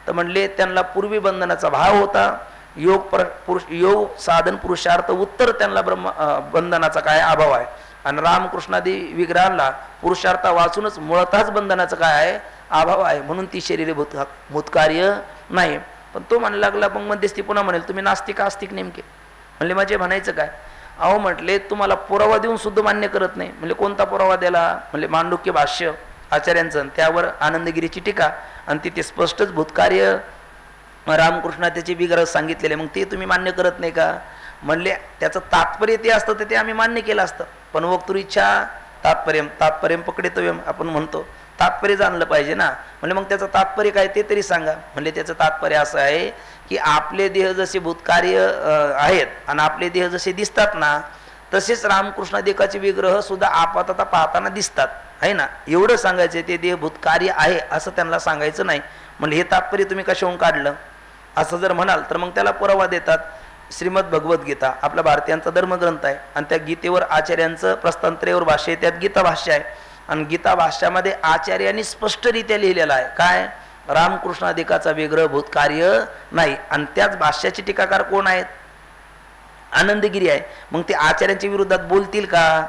तर म्हणले त्यांना पूर्वी बंधनाचा भाव होता, योग साधन पुरुषार्थ उत्तर त्यांना बंधनाचा काय अभाव आहे, आणि रामकृष्णादी विग्रहाला पुरुषार्थ वाचूनच मुळतःच बंधनाचं काय आहे अभाव आहे, म्हणून ती शरीरे भूतकार्य नाही. पण तो म्हणायला लागला, मग मध्यस्थी पुन्हा म्हणेल तुम्ही नास्तिक आस्तिक नेमके. म्हणले माझे म्हणायचं काय, अहो म्हटले तुम्हाला पुरावा देऊन सुद्धा मान्य करत नाही. म्हणजे कोणता पुरावा द्याला, म्हणजे मांडुक्य भाष्य आचार्यांचं, त्यावर आनंदगिरीची टीका, आणि तिथे स्पष्टच भूतकार्य रामकृष्ण त्याचे विग्रह सांगितलेले, मग ते तुम्ही मान्य करत नाही का. म्हणले त्याचं तात्पर्य ते असतं तर ते आम्ही मान्य केलं असतं, पण वक्तृच्छा तात्पर्य पकडितव्यम आपण म्हणतो, तात्पर्य जाणलं पाहिजे ना. म्हणजे मग त्याचं तात्पर्य काय ते तरी सांगा. म्हणजे त्याचं तात्पर्य असं आहे की आपले देह जसे भूतकार्य आहेत आणि आपले देह जसे दिसतात ना, तसेच रामकृष्णादिकाचे विग्रह सुद्धा आपातता पाहताना दिसतात, आहे ना. एवढं सांगायचं, ते देह भूतकार्य आहे असं त्यांना सांगायचं नाही. म्हणजे हे तात्पर्य तुम्ही कशाहून काढलं असं जर म्हणाल तर मग त्याला पुरावा देतात. श्रीमद भगवद्गीता आपला भारतीयांचा धर्मग्रंथ आहे, आणि त्या गीतेवर आचार्यांचं प्रस्तांतरेवर भाष्य आहे, त्यात गीता भाष्य आहे, आणि गीता भाष्यामध्ये आचार्यांनी स्पष्टरित्या लिहिलेलं आहे काय, रामकृष्णाधिकाचा विग्रहभूत कार्य नाही. आणि त्याच भाष्याचे टीकाकार कोण आहेत? आनंदगिरी आहे. मग ते आचार्यांच्या विरोधात बोलतील का?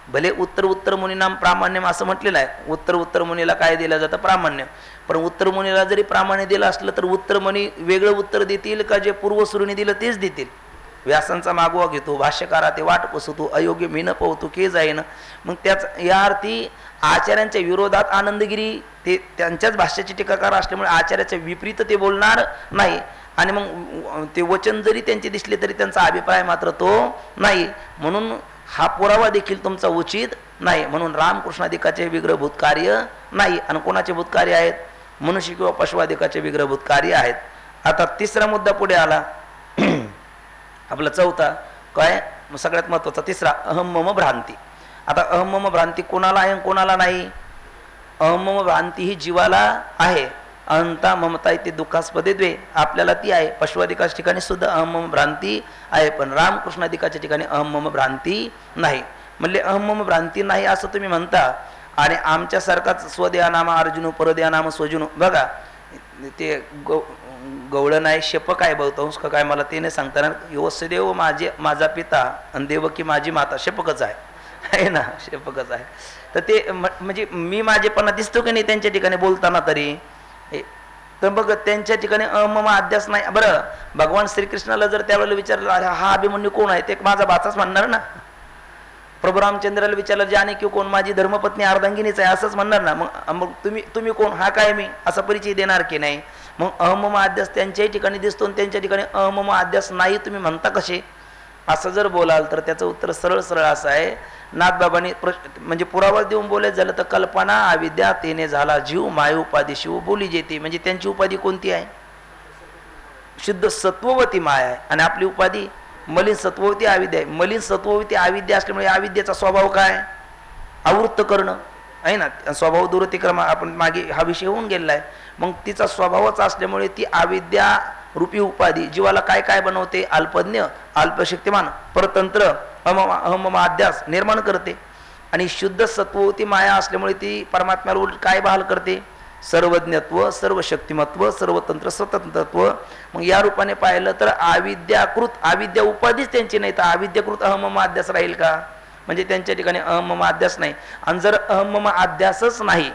भले उत्तर मुनीनाम प्रामाण्यम असं म्हटलेलं आहे. उत्तर मुनीला काय दिलं जातं? प्रामाण्य. पण उत्तर मुनीला जरी प्रामाण्य दिलं असलं तर उत्तर मुनी वेगळं उत्तर देतील का जे पूर्वसुरूने दिलं तेच देतील? व्यासांचा मागोवा घेतो, भाष्यकारा ते वाट पसवतो, अयोग्य मीन पवतो के जाईन. मग त्याच या अर्थी आचार्यांच्या विरोधात आनंदगिरी ते त्यांच्याच भाष्याचे टीकाकार असल्यामुळे आचार्याच्या विपरीत ते बोलणार नाही. आणि मग ते वचन जरी त्यांचे दिसले तरी त्यांचा अभिप्राय मात्र तो नाही. म्हणून हा पुरावा देखील तुमचा उचित नाही. म्हणून रामकृष्णाधिकाचे विग्रहभूत कार्य नाही. आणि कोणाचे भूत कार्य आहेत? मनुष्य किंवा पशुवाधिकाचे विग्रहभूत कार्य आहेत. आता तिसरा मुद्दा पुढे आला आपला चौथा. काय? सगळ्यात महत्वाचा तिसरा, अहम मम भ्रांती. आता अहम मम भ्रांती कोणाला आहे कोणाला नाही? अहम मम भ्रांती ही जीवाला आहे. अहंता ममता इथे दुःखास्पदे द्वे, आपल्याला ती आहे. पशुवाधिकाच्या ठिकाणी सुद्धा अहम मम भ्रांती आहे, पण रामकृष्णाधिकाच्या ठिकाणी अहम मम भ्रांती नाही. म्हणले अहम मम भ्रांती नाही असं तुम्ही म्हणता, आणि आमच्यासारखाच स्वदेहा नाम अर्जुन परदेहा नाम स्वजुन. बघा ते गवळण नाही, शेपक आहे बहुतांश काय, मला ते नाही सांगता येणार. वसुदेव माझा पिता आणि देवकी माझी माता, शेपकच आहे ना, शेपकच आहे. तर ते म्हणजे मी माझेपणा दिसतो की नाही त्यांच्या ठिकाणी बोलताना तरी. तर बघ त्यांच्या ठिकाणी अहम अध्यास नाही. बरं, भगवान श्रीकृष्णाला जर त्यावेळेला विचारलं हा अभिमन्यू कोण आहे, ते माझा भाचाच म्हणणार ना. प्रभू रामचंद्राला विचारलं जानकी कोण, माझी धर्मपत्नी अर्धांगिनीच आहे असंच म्हणणार ना. मग तुम्ही कोण, हा काय मी, असा परिचय देणार की नाही? मग अहम अध्यास त्यांच्याही ठिकाणी दिसतो आणि त्यांच्या ठिकाणी अहम अध्यास नाही तुम्ही म्हणता कसे? असं जर बोलाल तर त्याचं उत्तर सरळ सरळ असं आहे. नाथबाबांनी म्हणजे पुरावा देऊन बोलायचं झालं तर कल्पना अविद्या तेने झाला जीव, माय उपाधी शिव बोली जेते. म्हणजे त्यांची उपाधी कोणती आहे? शुद्ध सत्ववती माया आहे. आणि आपली उपाधी मलिन सत्ववती अविद्या आहे. मलिन सत्ववती अविद्या असल्यामुळे अविद्याचा स्वभाव काय? आवृत्त करणं आहे ना. स्वभाव दुरतिक्रम आपण मागे हा विषय होऊन गेलेला आहे. मग तिचा स्वभावच असल्यामुळे ती अविद्या रूपी उपाधी जीवाला काय काय बनवते? अल्पज्ञ, अल्पशक्तिमान, परतंत्र, अहम अध्यास निर्माण करते. आणि शुद्ध सत्ववती माया असल्यामुळे ती परमात्म्याला उलट काय बहाल करते? सर्वज्ञत्व, सर्व शक्तिमत्व, सर्वतंत्र, स्वतंत्रत्व. मग या रूपाने पाहिलं तर अविद्या उपाधीच त्यांची नाही, तर अविद्याकृत अहम अध्यास राहील का? म्हणजे त्यांच्या ठिकाणी अहम अध्यास नाही. आणि जर अहम अध्यासच नाही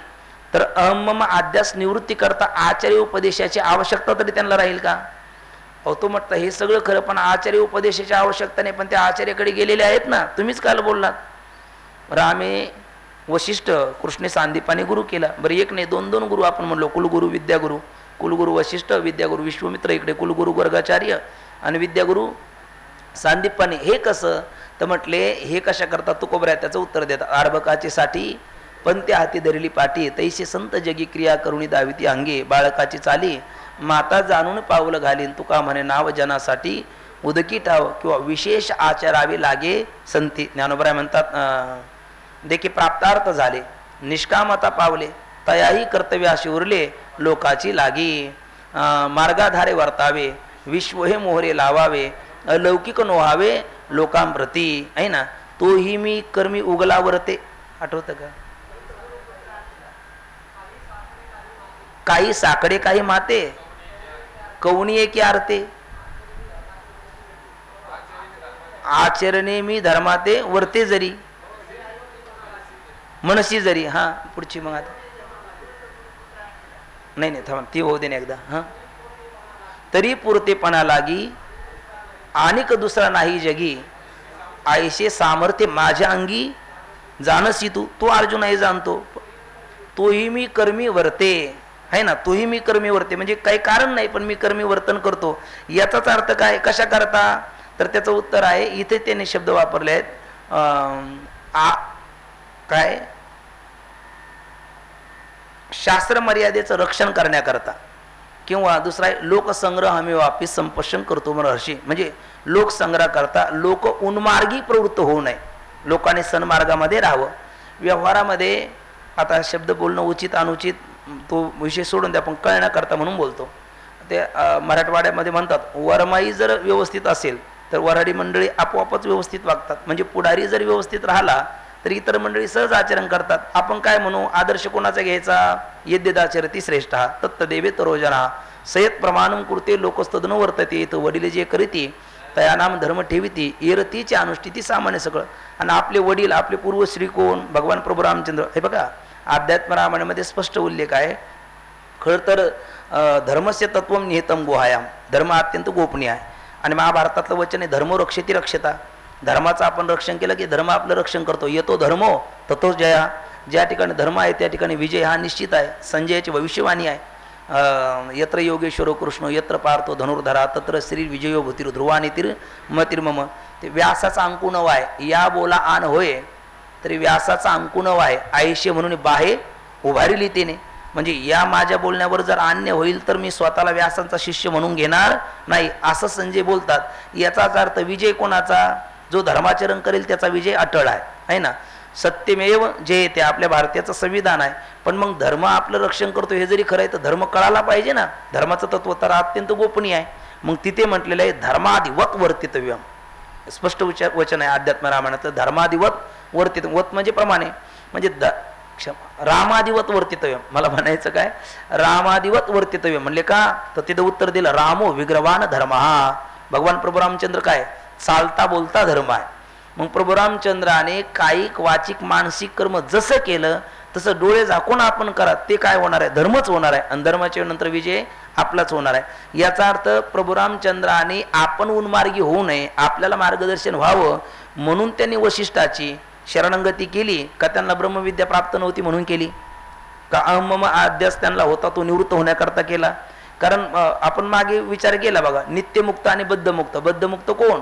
तर अहम अध्यास निवृत्ती करता आचार्य उपदेशाची आवश्यकता तरी त्यांना राहील का? अहो तो म्हटलं हे सगळं खरं, पण आचार्य उपदेशाची आवश्यकता नाही, पण त्या आचार्याकडे गेलेले आहेत ना. तुम्हीच काल बोललात. बरं आम्ही वशिष्ठ कृष्णे सांदीपाने गुरु केला. बरं एक नाही दोन गुरु आपण म्हणलो, कुलगुरू विद्यागुरु. कुलगुरू वशिष्ठ, विद्यागुरु विश्वमित्र, इकडे कुलगुरू गर्गाचार्य आणि विद्यागुरु सांदीपाने. हे कसं? तर म्हटले हे कशा करतात तुकोबऱ्या? त्याचं उत्तर देतात. आरबकाची साठी पण त्या हाती धरली पाठी, तैसे संत जगी क्रिया करुणी दाविती अंगे. बाळकाची चाली माता जाणून पावलं घालीन, तुका म्हणे नाव जनासाठी उदकी ठाव किंवा विशेष आचारावे लागे संती. ज्ञानोबराय म्हणतात देखी प्राप्तार्थ झाले, निष्कामता पावले, तयाही कर्तव्याशी उरले, लोकाची लागी. मार्गाधारे वर्तावे, विश्व हे मोहरे लावावे, अलौकिक नोहावे लोकांप्रती. आहे ना. तोही मी कर्मी उगला वरते. आठवतं का? काही साकडे काही माते, कवणीये की आरते, आचरणे मी धर्माते वर्ते जरी, मनसी जरी. हा पुढची मग आता नाही थांबा ती होऊ दे ना एकदा. हा तरी पुरतेपणा लागी आणिक दुसरा नाही जगी, आयशे सामर्थ्य माझ्या अंगी जाणसी तू. तो अर्जुन आहे जाणतो. तोही मी कर्मी वर्ते. आहे ना. तोही मी कर्मी वर्ते म्हणजे काही कारण नाही, पण मी कर्मी वर्तन करतो. याचाच अर्थ काय? कशा करता? तर त्याचं उत्तर आहे इथे त्याने शब्द वापरले आहेत. काय? शास्त्र मर्यादेचं रक्षण करण्याकरता, किंवा दुसरा आहे लोकसंग्रह आम्ही वापिस संपशन करतो महर्षी. म्हणजे लोकसंग्रह करता लोक उन्मार्गी प्रवृत्त होऊ नये, लोकांनी सन्मार्गामध्ये राहावं. व्यवहारामध्ये आता शब्द बोलणं उचित अनुचित तो विषय सोडून द्या, पण कळण्याकरता म्हणून बोलतो. ते मराठवाड्यामध्ये म्हणतात वरमाई जर व्यवस्थित असेल तर वऱ्हाडी मंडळी आपोआपच व्यवस्थित वागतात. म्हणजे पुढारी जर व्यवस्थित राहिला तर इतर मंडळी सहज आचरण करतात. आपण काय म्हणू, आदर्श कोणाचा घ्यायचा, यद्यदाचरती श्रेष्ठ तत्तदेवे तरोजना सयत प्रमाणम कृते लोकस्तदन वर्तते. तर वडील जे करीती तया नाम धर्म ठेविती एरतीची अनुष्ठिती सामान्य सगळं. आणि आपले वडील आपले पूर्वश्री कोण, भगवान प्रभू रामचंद्र. हे बघा अध्यात्म रामायणामध्ये स्पष्ट उल्लेख आहे. खरं तर धर्मस्य तत्वम निहितम गुहायाम, धर्म अत्यंत गोपनीय आहे. आणि महाभारतातलं वचन आहे धर्मो रक्षती रक्षता, धर्माचं आपण रक्षण केलं की धर्म आपलं रक्षण करतो. येतो धर्मो ततोच जया, ज्या ठिकाणी धर्म आहे त्या ठिकाणी विजय हा निश्चित आहे. संजयाची भविष्यवाणी आहे, यत्र योगेश्वरो कृष्ण यत्र पार्थो धनुर्धरा तत्र श्री विजयो भूतिर ध्रुवानितिर मतिर्मम. ते व्यासाचा अंकुनव आहे, या बोला आण होय तरी व्यासाचा अंकुनव आहे. आयुष्य म्हणून बाहे उभारिली तिने, म्हणजे या माझ्या बोलण्यावर जर अन्य होईल तर मी स्वतःला व्यासांचा शिष्य म्हणून घेणार नाही, असं संजय बोलतात. याचाच अर्थ विजय कोणाचा, जो धर्माचरण करेल त्याचा विजय अटळ आहे ना. सत्यमेव जे ते आपल्या भारताचं संविधान आहे. पण मग धर्म आपलं रक्षण करतो हे जरी खरं आहे तर धर्म कळायला पाहिजे ना. धर्माचं तत्व तर अत्यंत गोपनीय आहे. मग तिथे म्हटलेलं आहे धर्माधिवत वर्तितव्यम, स्पष्ट वचन आहे अध्यात्म रामायणाचं. धर्माधिवत वर्तित, वत म्हणजे प्रमाणे, म्हणजे रामाधिवत वर्तितव्य. मला म्हणायचं काय, रामाधिवत वर्तितव्य म्हणले का, तर तिथं उत्तर दिलं रामो विग्रवान धर्म. हा भगवान प्रभू रामचंद्र काय चालता बोलता धर्म आहे. मग प्रभू रामचंद्राने कायिक वाचिक मानसिक कर्म जसं केलं तसं डोळे झाकून आपण करा, ते काय होणार आहे, धर्मच होणार आहे. आणि धर्माच्या नंतर विजय आपलाच होणार आहे. याचा अर्थ प्रभू रामचंद्राने आपण उन्मार्गी होऊ नये, आपल्याला मार्गदर्शन व्हावं म्हणून त्यांनी वशिष्ठाची शरणंगती केली. का त्यांना ब्रह्मविद्या प्राप्त नव्हती म्हणून केली, का अहम अध्यास त्यांना होता तो निवृत्त होण्याकरता केला. कारण आपण मागे विचार केला बघा, नित्यमुक्त आणि बद्धमुक्त. बद्धमुक्त कोण,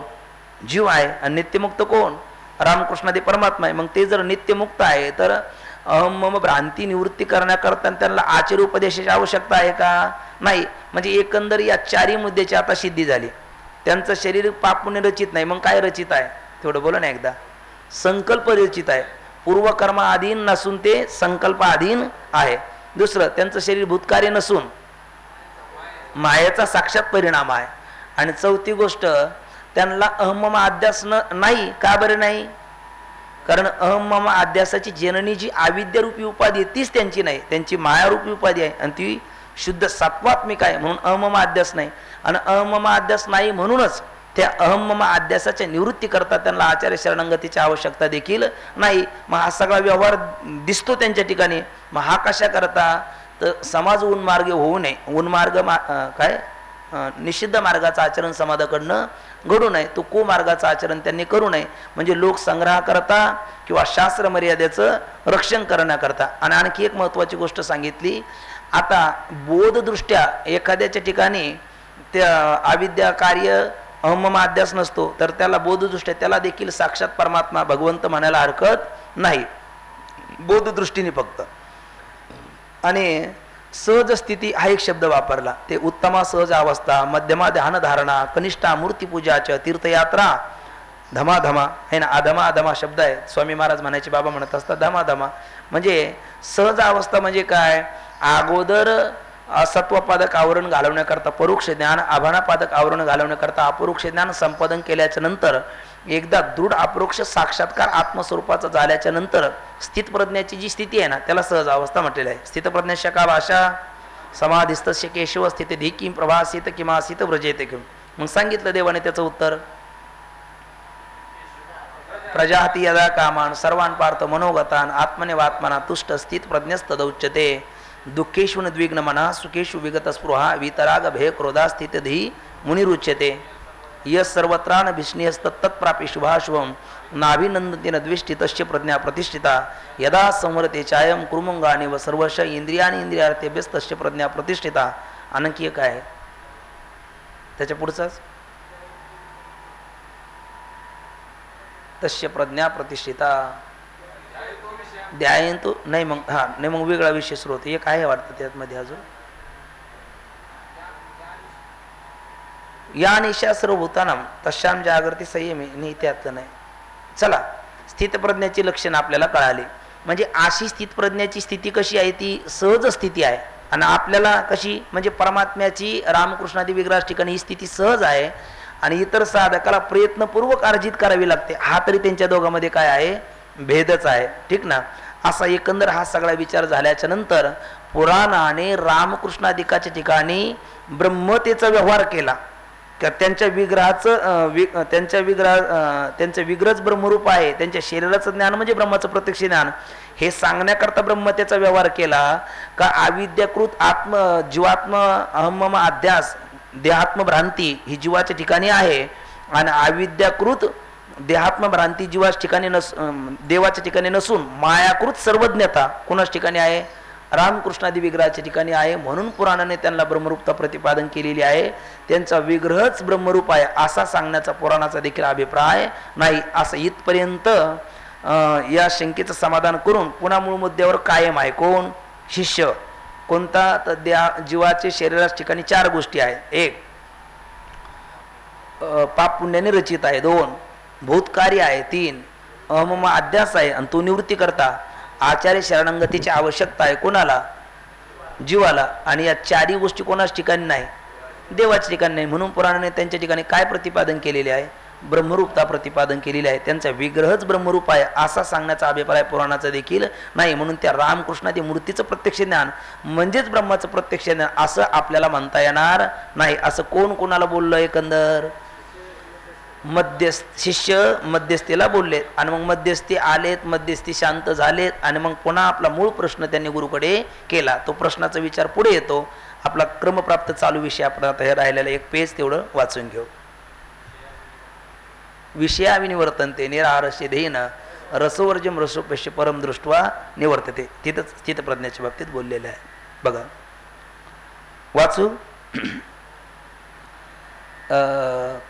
जीव आहे, आणि नित्यमुक्त कोण, रामकृष्णादी परमात्मा आहे. मग ते जर नित्यमुक्त आहे तर अहम भ्रांती निवृत्ती करण्याकरता त्यांना आचार्य उपदेशाची आवश्यकता आहे का, नाही. म्हणजे एकंदर या चारही मुद्द्याची आता सिद्धी झाली. त्यांचं शरीर पापुणे रचित नाही, मग काय रचित आहे तेवढं बोला ना एकदा. संकल्प रचित आहे, पूर्वकर्माधीन नसून ते संकल्पाधीन आहे. दुसरं त्यांचं शरीर भूतकार्य नसून मायेचा साक्षात परिणाम आहे. आणि चौथी गोष्ट त्यांना अहम अध्यास नाही. का बरं नाही, कारण अहम अध्यासाची जननी जी अविद्यारूपी उपाधी आहे तीच त्यांची नाही, त्यांची मायारूपी उपाधी आहे आणि ती शुद्ध सत्वात्मिक आहे, म्हणून अहम अध्यास नाही. आणि अहम अध्यास नाही म्हणूनच त्या अहम अध्यासाच्या निवृत्ती करता त्यांना आचार्य शरणंगतीची आवश्यकता देखील नाही. मग हा सगळा व्यवहार दिसतो त्यांच्या ठिकाणी. मग हा कशा करता, तर समाज उन्मार्ग होऊ नये, उन्मार्ग काय निषिद्ध मार्गाचं आचरण समाजाकडनं घडू नये, तो कुमार्गाचं आचरण त्यांनी करू नये. म्हणजे लोकसंग्रह करता किंवा शास्त्र मर्यादेचं रक्षण करण्याकरता. आणि आणखी एक महत्त्वाची गोष्ट सांगितली, आता बोधदृष्ट्या एखाद्याच्या ठिकाणी त्या अविद्या कार्य अहम अध्यास नसतो तर त्याला बोधदृष्ट्या त्याला देखील साक्षात परमात्मा भगवंत म्हणायला हरकत नाही, बोधदृष्टीने फक्त. आणि सहज स्थिती हा एक शब्द वापरला, ते उत्तमा सहज अवस्था, मध्यमा ध्यान धारणा, कनिष्ठा मूर्तीपूजाच्या, तीर्थयात्रा, धमाधमा है ना. अधमा अधमा शब्द आहे, स्वामी महाराज म्हणायचे, बाबा म्हणत असतात धमाधमा. म्हणजे सहज अवस्था म्हणजे काय, अगोदर असत्वपादक आवरण घालवण्याकरता परोक्ष ज्ञान, आभाणापादक आवरण घालवण्याकरता अपरोक्ष ज्ञान संपादन केल्याच्या नंतर एकदा दृढ अपरोक्ष साक्षात्कार आत्मस्वरूपाचा झाल्याच्या नंतर स्थित प्रज्ञाची जी स्थिती आहे ना त्याला सहज अवस्था म्हटलेली आहे. स्थित प्रज्ञाच्या का भाषा, समाधिस्तस्य केशव स्थित धिकीम प्रभासित किमासित व्रजेत किम. मग सांगितलं देवाने त्याचं उत्तर, प्रजाती यदा कामान सर्वान पार्थ मनोगतान आत्मने वात्मना तुष्ट स्थित प्रज्ञस्तदौच्यते. दुःखेषु द्विग्न मना सुखेषु विगत स्पृहा वितराग भय क्रोधा स्थित धी मुनिरुच्यते. यस सर्वत्रान भिष्णीयस्तत्प्रापी शुभाशुभम नाभिनंदतेन द्विष्टि तस्य प्रज्ञा प्रतिष्ठिता. यदा संवरते चायम कुर्मुंगानि व सर्वश इंद्रियानि इंद्रियार्थेभ्यस्तस्य प्रज्ञा प्रतिष्ठिता. आणखी एक आहे त्याच्या पुढचाच, तस्य प्रज्ञा प्रतिष्ठिता ध्यायंतु नाही. मग हा नाही, मग वेगळा विषय सुरू होतो. एक आहे वाटतं त्यामध्ये अजून, या निशा सर्वभूतानाम तशाम जागृती संयमी नाही, त्यातलं नाही. चला, स्थितप्रज्ञाची लक्षणं आपल्याला कळाली. म्हणजे अशी स्थितप्रज्ञाची स्थिती कशी आहे, ती सहज स्थिती आहे. आणि आपल्याला कशी, म्हणजे परमात्म्याची रामकृष्णादी विग्रह ठिकाणी ही स्थिती सहज आहे आणि इतर साधकाला प्रयत्नपूर्वक अर्जित करावी लागते. हा तरी त्यांच्या दोघांमध्ये काय आहे, भेदच आहे, ठीक ना. असा एकंदर हा सगळा विचार झाल्याच्या नंतर पुराणाने रामकृष्णादिकाच्या ठिकाणी ब्रह्मतेचा व्यवहार केला. त्यांच्या विग्रहाचं त्यांचं विग्रहच ब्रह्मरूप आहे, त्यांच्या शरीराचं ज्ञान म्हणजे ब्रह्माचं प्रत्यक्ष ज्ञान हे सांगण्याकरता ब्रह्मतेचा व्यवहार केला का अविद्याकृत जीवात्म अहम अध्यास देहात्म भ्रांती ही जीवाच्या ठिकाणी आहे आणि अविद्याकृत देहात्म भ्रांती जीवाच्या ठिकाणी देवाच्या ठिकाणी नसून मायाकृत सर्वज्ञता कुणाच्या ठिकाणी आहे? रामकृष्णादी विग्रहाच्या ठिकाणी आहे. म्हणून पुराणाने त्यांना ब्रह्मरूपता प्रतिपादन केलेली आहे. त्यांचा विग्रहच ब्रह्मरूप आहे असा सांगण्याचा पुराणाचा देखील अभिप्राय नाही. असं इथपर्यंत या शंकेचं समाधान करून पुन्हा मूळ मुद्द्यावर कायम आहे. कोण? शिष्य. कोणता? तर जीवाचे शरीराच्या ठिकाणी 4 गोष्टी आहेत. 1 पाप पुण्याने रचित आहे. 2 भूतकार्य आहे. 3 अहम अध्यास आहे आणि तो निवृत्ती करता आचार्य शरणागतीची आवश्यकता आहे. कोणाला? जीवाला. आणि या 4ही गोष्टी कोणाच ठिकाणी नाही? देवाच्या ठिकाणी नाही. म्हणून पुराणाने त्यांच्या ठिकाणी काय प्रतिपादन केलेले आहे? ब्रह्मरूपता प्रतिपादन केलेली आहे. त्यांचा विग्रहच ब्रह्मरूप आहे असा सांगण्याचा अभिप्राय पुराणाचा देखील नाही. म्हणून त्या रामकृष्णादी मूर्तीचं प्रत्यक्ष ज्ञान म्हणजेच ब्रह्माचं प्रत्यक्ष ज्ञान असं आपल्याला म्हणता येणार नाही. असं कोण कोणाला बोललं? एकंदर शिष्य मध्यस्थीला बोललेत आणि मग मध्यस्थी आलेत, मध्यस्थी शांत झालेत आणि मग पुन्हा आपला मूळ प्रश्न त्यांनी गुरुकडे केला. तो प्रश्नाचा विचार पुढे येतो. आपला क्रमप्राप्त चालू विषय आपण आता हे राहिलेलं 1 पेज तेवढं वाचून घेऊ. विषयाविनिवर्तनते निराहारस्य धेन रसवर्जम रसोपश्य परम दृष्ट्वा निवर्तते. तिथंच चित्तप्रज्ञाच्या बाबतीत बोललेलं आहे. बघा वाचू.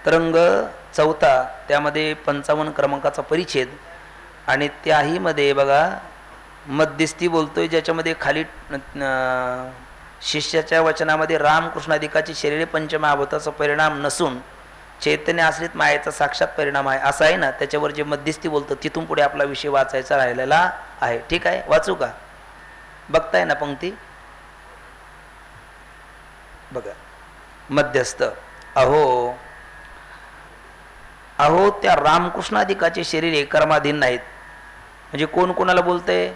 तरंग 4 त्यामध्ये 55 क्रमांकाचा परिच्छेद आणि त्याही मध्ये बघा मध्यस्थी बोलतोय ज्याच्यामध्ये खाली शिष्याच्या वचनामध्ये रामकृष्णादिकाची शरीरे पंचमहाभूताचा परिणाम नसून चैतन्य आश्रित मायेचा साक्षात परिणाम आहे असं आहे ना. त्याच्यावर जे मध्यस्थी बोलतो तिथून पुढे आपला विषय वाचायचा राहिलेला आहे. ठीक आहे, वाचू का? बघताय ना पंक्ती? बघा. मध्यस्थ अहो अहो त्या रामकृष्णादिकाचे शरीर कर्माधीन नाहीत. म्हणजे कोण कोणाला बोलतंय?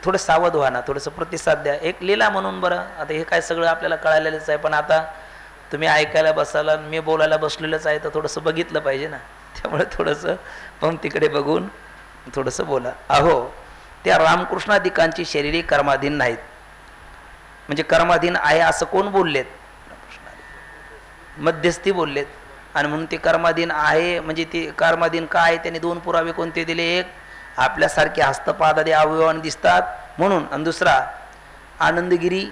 थोडं सावध व्हा ना, थोडंसं प्रतिसाद द्या. एक लीला म्हणून बरं. आता हे काय सगळं आपल्याला कळालेलंच आहे, पण आता तुम्ही ऐकायला बसाला, मी बोलायला बसलेलंच आहे, तर थोडंसं बघितलं पाहिजे ना. त्यामुळे थोडंसं पंक्तीकडे बघून थोडंसं बोला. अहो त्या रामकृष्णादिकांची शरीरे कर्माधीन नाहीत. म्हणजे कर्माधीन आहे असं कोण बोललेत? मध्यस्थी बोललेत. आणि म्हणून ते कर्माधीन आहे म्हणजे ते कर्माधीन का आहे? त्यांनी 2 पुरावे कोणते दिले? एक आपल्यासारखे हस्तपादादी अवयवाने दिसतात म्हणून, आणि दुसरा आनंदगिरी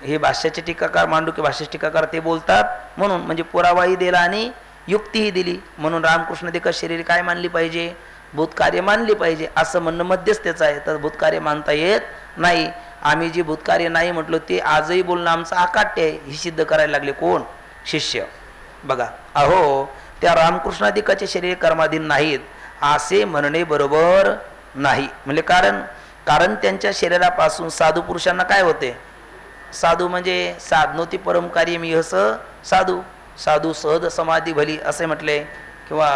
हे भाष्याचे टीकाकार मांडुके भाष्याचे टीकाकार ते बोलतात म्हणून. म्हणजे पुरावाही दिला आणि युक्तीही दिली. म्हणून रामकृष्णादिका शरीर काय मानली पाहिजे? भूतकार्य मानली पाहिजे असं म्हणणं मध्यस्थेचं आहे. तर भूतकार्य मानता येत नाही. आम्ही जे भूतकार्य नाही म्हटलं ते आजही बोलणं आमचं अकाट्य आहे हे सिद्ध करायला लागले. कोण? शिष्य. बघा अहो त्या रामकृष्णादिकाचे शरीर कर्माधीन नाहीत असे म्हणणे बरोबर नाही. म्हणजे कारण त्यांच्या शरीरापासून साधू पुरुषांना काय होते? साधू म्हणजे साधनोती परम कार्य मी असं साधू. साधू सहज समाधी भली असे म्हटले. किंवा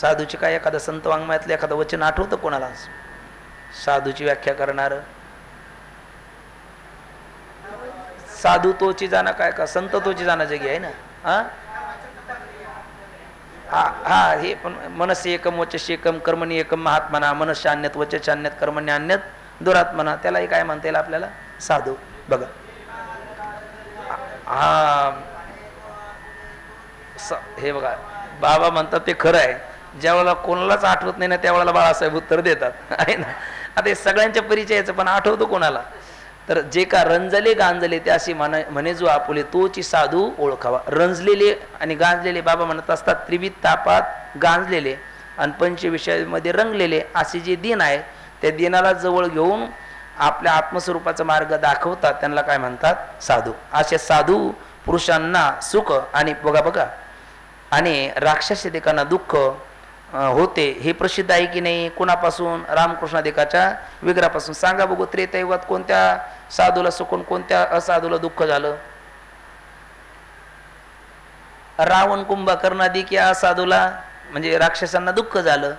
साधूची काय एखादा संत वाङ्मयातलं एखादं वचन आठवतं कोणाला साधूची व्याख्या करणार? साधू तोची जाणं काय का संत तोची जाणं जगी आहे ना. हा हे पण मनस्य एकम वचस्य एकम कर्मणी एकम महात्मना मनस्यान्यत वचस्यान्यत कर्मण्यान्यत दुरात्मना. त्यालाही काय म्हणता येईल आपल्याला? साधू. बघा हे बघा बाबा म्हणतात ते खरं आहे. ज्यावेळेला कोणालाच आठवत नाही ना त्यावेळेला बाळासाहेब उत्तर देतात आहे ना. आता हे सगळ्यांच्या परिचयाचं पण आठवतो कोणाला? तर जे का रंजले गांजले ते असे म्हणे जो आपुले तोची साधू ओळखावा. रंजलेले आणि गांजलेले बाबा म्हणत असतात त्रिविध तापात गांजलेले आणि पंचविषयामध्ये रंगलेले असे जे दिन आहे त्या दिनाला जवळ घेऊन आपल्या आत्मस्वरूपाचा मार्ग दाखवतात त्यांना काय म्हणतात? साधू. असे साधू पुरुषांना सुख आणि बघा आणि राक्षसिकांना दुःख होते हे प्रसिद्ध आहे की नाही? कुणापासून? रामकृष्णादिकाच्या विग्रहापासून. सांगा बघू त्रेतायुगात कोणत्या साधूला सुख कोणत्या असाधूला दुःख झालं? रावण कुंभकर्णादिक या साधूला म्हणजे राक्षसांना दुःख झालं.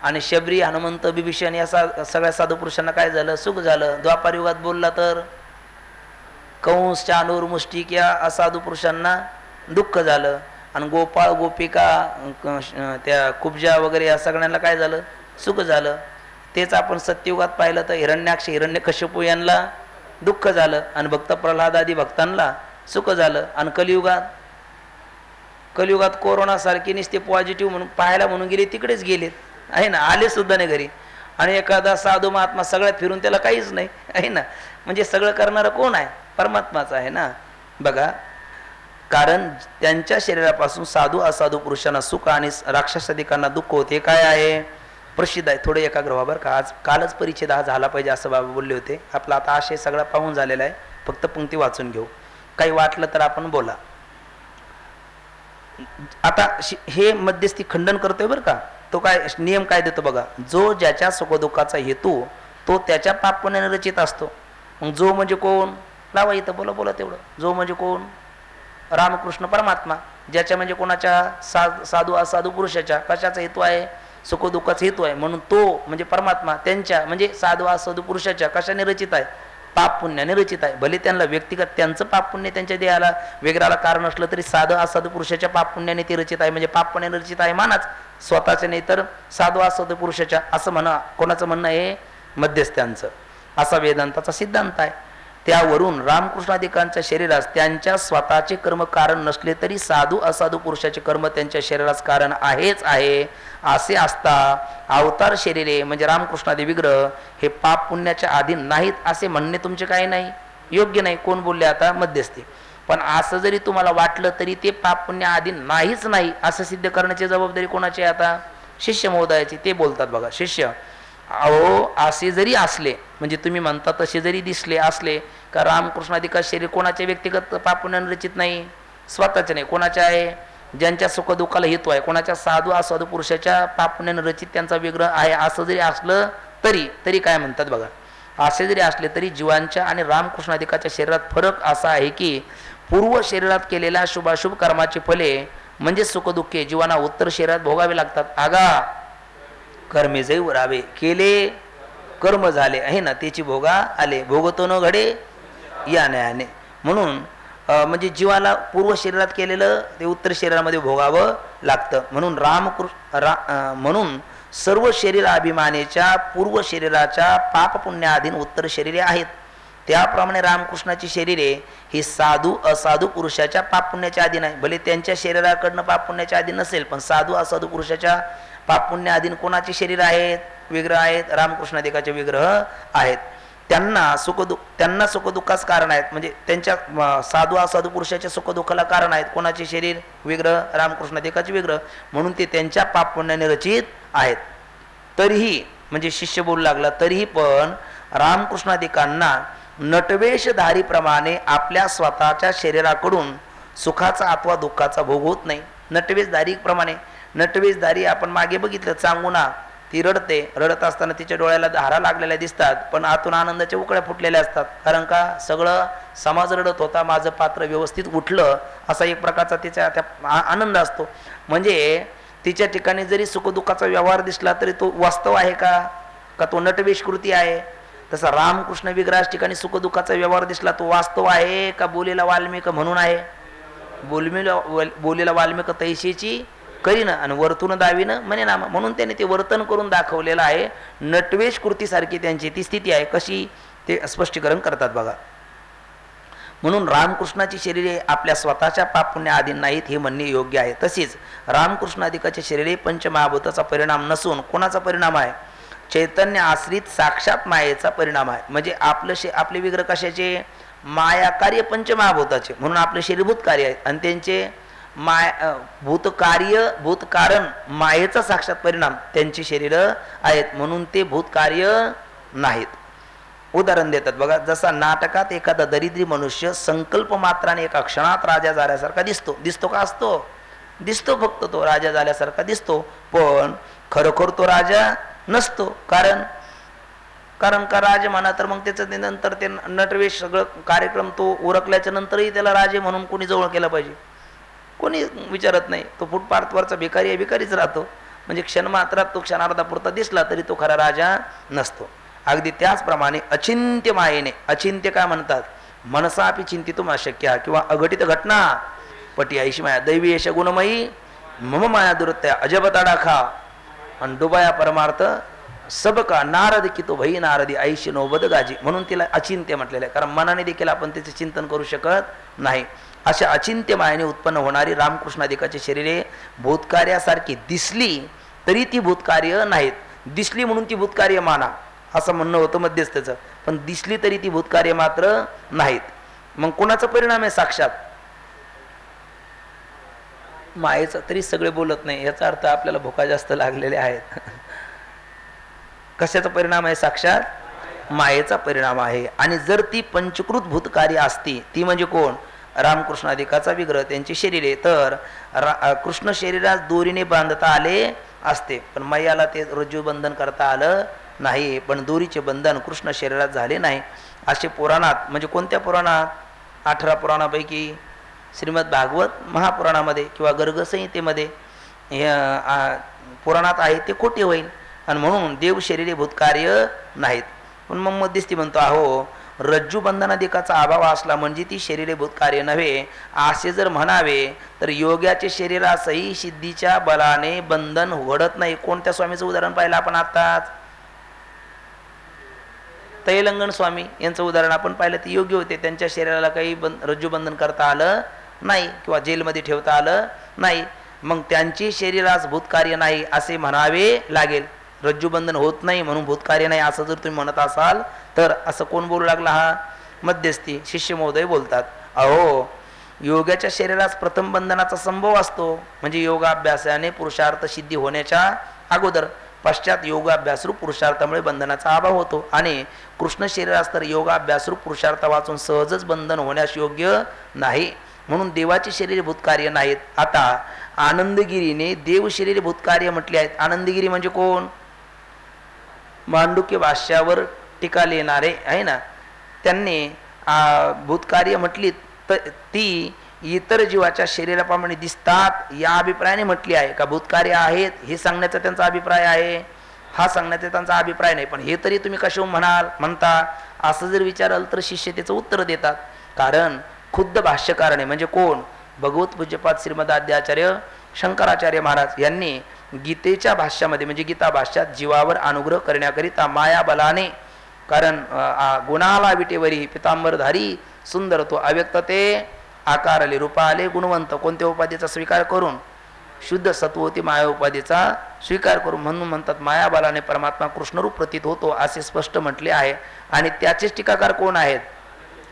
आणि शबरी, हनुमंत, बिभीषण या सगळ्या साधू पुरुषांना काय झालं? सुख झालं. द्वापार युगात बोलला तर कंस, चाणूर, मुष्टिक या असाधू पुरुषांना दुःख झालं. आणि गोपाळ, गोपिका, त्या कुब्जा वगैरे या सगळ्यांना काय झालं? सुख झालं. तेच आपण सत्ययुगात पाहिलं तर हिरण्याक्ष, हिरण्यकश्यपू यांना दुःख झालं आणि भक्त प्रल्हाद आदी भक्तांना सुख झालं. आणि कलियुगात कोरोनासारखी नुसते पॉझिटिव्ह म्हणून पाहायला म्हणून गेले, तिकडेच गेलेत आहे ना, आले सुद्धा नाही घरी. आणि एखादा साधू महात्मा सगळ्यात फिरून त्याला काहीच नाही आहे ना. म्हणजे सगळं करणारं कोण आहे? परमात्माच आहे ना. बघा, कारण त्यांच्या शरीरापासून साधू असाधू पुरुषांना सुख आणि राक्षसादिकांना दुःख होते. काय आहे? प्रसिद्ध आहे. थोडे एकाग्र व्हा बरं का. आज कालच परिच्छेद हा झाला पाहिजे असं बाबा बोलले होते. आपला आता आशय सगळा पाहून झालेला आहे. फक्त पंक्ती वाचून घेऊ. काही वाटलं तर आपण बोला. आता हे मध्यस्थी खंडन करतोय बरं का. तो काय नियम काय देतो बघा. जो ज्याच्या सुखदुःखाचा हेतू तो त्याच्या पापपुण्याने रचित असतो. मग जो म्हणजे कोण? लावा इथं, बोला बोला तेवढं. जो म्हणजे कोण? रामकृष्ण परमात्मा. ज्याच्या म्हणजे कोणाच्या? साधू असाधू पुरुषाच्या. कशाचा हेतू आहे? सुखदुःखाचा हेतू आहे. म्हणून तो म्हणजे परमात्मा त्यांच्या म्हणजे साधू असाधू पुरुषाच्या कशाने रचित आहे? पाप पुण्याने रचित आहे. भले त्यांना व्यक्तिगत त्यांचं पाप पुण्य त्यांच्या देहाला वेगळ्याला कारण असलं तरी साधू असाधू पुरुषाच्या पाप पुण्याने ते रचित आहे. म्हणजे पाप पुण्याने रचित आहे मानाच, स्वतःच्या नाही तर साधू असाधू पुरुषाच्या असं म्हणा. कोणाचं म्हणणं आहे? मध्यस्थ्यांचं. असा वेदांताचा सिद्धांत आहे. त्यावरून रामकृष्णादिकांच्या शरीरास त्यांच्या स्वतःचे कर्म कारण नसले तरी साधू असाधू पुरुषाचे कर्म त्यांच्या शरीरास कारण आहेच आहे. असे असता अवतार शरीरे म्हणजे रामकृष्णादी विग्रह हे पाप पुण्याच्या अधीन नाहीत असे म्हणणे तुमचे काही नाही, योग्य नाही. कोण बोलले? आता मध्यस्थी. पण असं जरी तुम्हाला वाटलं तरी ते पाप पुण्या अधीन नाहीच नाही असं सिद्ध करण्याची जबाबदारी कोणाची आहे? आता शिष्य महोदयाची. ते बोलतात बघा. शिष्य, अहो असे जरी असले म्हणजे तुम्ही म्हणता तसे जरी दिसले असले का रामकृष्णादिका शरीर कोणाच्या व्यक्तिगत पापुण्याने रचित नाही, स्वतःचे नाही. कोणाच्या आहे? ज्यांच्या सुखदुःखाला हेतू आहे. कोणाच्या? साधू असाधू पुरुषाच्या पापुण्याने रचित त्यांचा विग्रह आहे. असं जरी असलं तरी काय म्हणतात बघा. असे जरी असले तरी जीवांच्या आणि रामकृष्णादिकाच्या शरीरात फरक असा आहे की पूर्व शरीरात केलेल्या शुभाशुभ कर्माची फले म्हणजे सुखदुःखे जीवांना उत्तर शरीरात भोगावे लागतात. आगा कर्मे जैव रावे, केले कर्म झाले आहे ना, त्याची भोगा आले. भोगतो न घडे या न्यायाने. म्हणून म्हणजे जीवाला पूर्व शरीरात केलेलं ते उत्तर शरीरामध्ये भोगावं लागतं. म्हणून म्हणून सर्व शरीर अभिमानेच्या पूर्व शरीराच्या पाप पुण्याधीन उत्तर शरीरे आहेत. त्याप्रमाणे रामकृष्णाची शरीरे ही साधू असाधू पुरुषाच्या पाप पुण्याच्या अधीन आहे. भले त्यांच्या शरीराकडनं पाप पुण्याच्या अधीन नसेल पण साधू असाधू पुरुषाच्या पाप पुण्य अधीन कोणाचे शरीर आहेत? विग्रह आहेत. रामकृष्णादिकाचे विग्रह आहेत. त्यांना सुखदुःखास कारण आहेत. म्हणजे त्यांच्या साधू असाधू पुरुषाच्या सुखदुःखाला कारण आहेत. कोणाचे शरीर? विग्रह, रामकृष्णादिकाचे विग्रह. म्हणून ते त्यांच्या पाप पुण्याने रचित आहेत. तरीही म्हणजे शिष्य बोलू लागला, तरीही पण रामकृष्णादिकांना नटवेशधारीप्रमाणे आपल्या स्वतःच्या शरीराकडून सुखाचा अथवा दुःखाचा भोग होत नाही. नटवेशधारीप्रमाणे. नटवेशधारी आपण मागे बघितलं. चांगुना ती रडते. रडत असताना तिच्या डोळ्याला धारा लागलेल्या दिसतात पण आतून आनंदाच्या उकळ्या फुटलेल्या असतात. कारण का? सगळं समाज रडत होता, माझं पात्र व्यवस्थित उठलं असा एक प्रकारचा तिचा त्या आनंद असतो. म्हणजे तिच्या ठिकाणी जरी सुखदुःखाचा व्यवहार दिसला तरी तो वास्तव आहे का तो नटवेश कृती आहे? तसा रामकृष्ण विग्रहाच्या ठिकाणी सुखदुःखाचा व्यवहार दिसला तो वास्तव आहे का बोलेला वाल्मिक म्हणून आहे? बोलेला वाल्मिक तैशीची करीन आणि वर्तून दावीनं म्हणे ना. म्हणून त्याने ते वर्तन करून दाखवलेलं आहे. नटवेश कृतीसारखी त्यांची ती स्थिती आहे. कशी? ते स्पष्टीकरण करतात बघा. म्हणून रामकृष्णाची शरीरे आपल्या स्वतःच्या पाप पुण्य अधीन नाहीत हे म्हणणे योग्य आहे. तसेच रामकृष्णादिकाचे शरीरे पंचमहाभूताचा परिणाम नसून कोणाचा परिणाम आहे? चैतन्य आश्रित साक्षात मायेचा परिणाम आहे. म्हणजे आपले विग्रह कशाचे? माया कार्य पंचमहाभूताचे. म्हणून आपले शरीर भूतकार्य आहेत आणि त्यांचे भूतकारण मायेचा साक्षात परिणाम त्यांची शरीर आहेत. म्हणून ते भूतकार्य नाहीत. उदाहरण देतात बघा. जसा नाटकात एखादा दरिद्री मनुष्य संकल्प मात्राने एका क्षणात राजा झाल्यासारखा दिसतो का? असतो दिसतो. फक्त तो राजा झाल्यासारखा दिसतो पण खरोखर तो राजा नसतो. कारण का राजे म्हणा तर मग त्याचं नंतर ते नटवेश सगळं कार्यक्रम तो उरकल्याच्या नंतरही त्याला राजे म्हणून कोणी जवळ केला पाहिजे? कोणी विचारत नाही. तो फुटपाथवरचा भिकारी आहे, भिकारीच राहतो म्हणजे क्षणमात्रात तो क्षणार्धापुरता दिसला तरी तो खरा राजा नसतो. अगदी त्याचप्रमाणे अचिंत्य मायेने, अचिंत्य काय म्हणतात, मनसापि चिंतितुम अशक्य किंवा अघटित घटना पटी ऐशी माया दैवी यश गुणमयी मम माया दुरत्या अजबताडाखा आणि डुबाया परमार्थ सबका नारद की तो भई नारदी ऐशी नोबद गाजी, म्हणून तिला अचिंत्य म्हटलेलं आहे. कारण मनाने देखील आपण त्याचे चिंतन करू शकत नाही. अशा अचिंत्य मायेने उत्पन्न होणारी रामकृष्णादिकाची शरीरे भूतकार्यासारखी दिसली तरी ती भूतकार्य नाहीत. दिसली म्हणून ती भूतकार्य माना असं म्हणणं होतं मध्यस्थचं, पण दिसली तरी ती भूतकार्य मात्र नाहीत. मग कोणाचा परिणाम आहे साक्षात? मायेचा. तरी सगळे बोलत नाही, याचा अर्थ आपल्याला भुका जास्त लागलेल्या आहेत. कशाचा परिणाम आहे? साक्षात मायेचा परिणाम आहे. आणि जर ती पंचकृत भूतकार्य असती, ती म्हणजे कोण? रामकृष्णादिकाचा विग्रह, त्यांची शरीरे, तर कृष्ण शरीरास दोरीने बांधता आले असते, पण मैयाला ते रज्जू बंधन करता आलं नाही. पण दोरीचे बंधन कृष्ण शरीरात झाले नाही. असे पुराणात, म्हणजे कोणत्या पुराणात? 18 पुराणापैकी श्रीमद भागवत महापुराणामध्ये किंवा गर्गसंहितेमध्ये पुराणात आहे ते खोटे होईल. आणि म्हणून देव शरीरे भूतकार्य नाहीत. पण मग मध्यस्थी म्हणतो, अहो रज्जू बंधनादिकाचा अभाव असला म्हणजे ती शरीरे भूतकार्य नव्हे असे जर म्हणावे तर योग्याचे शरीरासही सिद्धीच्या बलाने बंधन घडत नाही. कोणत्या स्वामीचं उदाहरण पाहिलं आपण आताच? तैलंगण स्वामी यांचं उदाहरण आपण पाहिलं. ते योग्य होते, त्यांच्या शरीराला काही रज्जू बंधन करता आलं नाही किंवा जेलमध्ये ठेवता आलं नाही. मग त्यांची शरीरास भूतकार्य नाही असे म्हणावे लागेल. रज्जूबंधन होत नाही म्हणून भूतकार्य नाही असं जर तुम्ही म्हणत असाल तर असं कोण बोलू लागला? हा मध्यस्थी शिष्य महोदय बोलतात. अहो योगाच्या शरीरास प्रथम बंधनाचा संभव असतो, म्हणजे योगाभ्यासाने पुरुषार्थ सिद्धी होण्याच्या अगोदर. पश्चात योगाभ्यासरूप पुरुषार्थामुळे बंधनाचा अभाव होतो. आणि कृष्ण शरीरास तर योगाभ्यासरूप पुरुषार्थ वाचून सहजच बंधन होण्यास योग्य नाही, म्हणून देवाची शरीरे भूतकार्य नाहीत. आता आनंदगिरीने देव शरीरे भूतकार्य म्हटले आहेत. आनंदगिरी म्हणजे कोण? मांडुक्य भाष्यावर टीका लिहिणारे आहे ना, त्यांनी भूतकार्य म्हटली तर ती इतर जीवाच्या शरीराप्रमाणे दिसतात या अभिप्रायाने म्हटली आहे का भूतकार्य आहेत हे सांगण्याचा त्यांचा अभिप्राय आहे? हा सांगण्याचा त्यांचा अभिप्राय नाही. पण हे तरी तुम्ही कशावर म्हणता असं जर विचाराल तर शिष्य त्याचं उत्तर देतात. कारण खुद्द भाष्यकारणे म्हणजे कोण? भगवत पूज्यपाद श्रीमद आद्याचार्य शंकराचार्य महाराज यांनी गीतेच्या भाष्यामध्ये म्हणजे गीता भाष्यात जीवावर अनुग्रह करण्याकरिता माया बलाने, कारण गुणाला विटेवरी पितांबरधारी सुंदर तो अव्यक्त ते आकारले रूपाले गुणवंत, कोणत्या उपाधीचा स्वीकार करून शुद्ध सत्वती माया उपाधीचा स्वीकार करून, म्हणून म्हणतात माया बलाने परमात्मा कृष्णरूप प्रतीत होतो असे स्पष्ट म्हटले आहे. आणि त्याचेच टीकाकार कोण आहेत?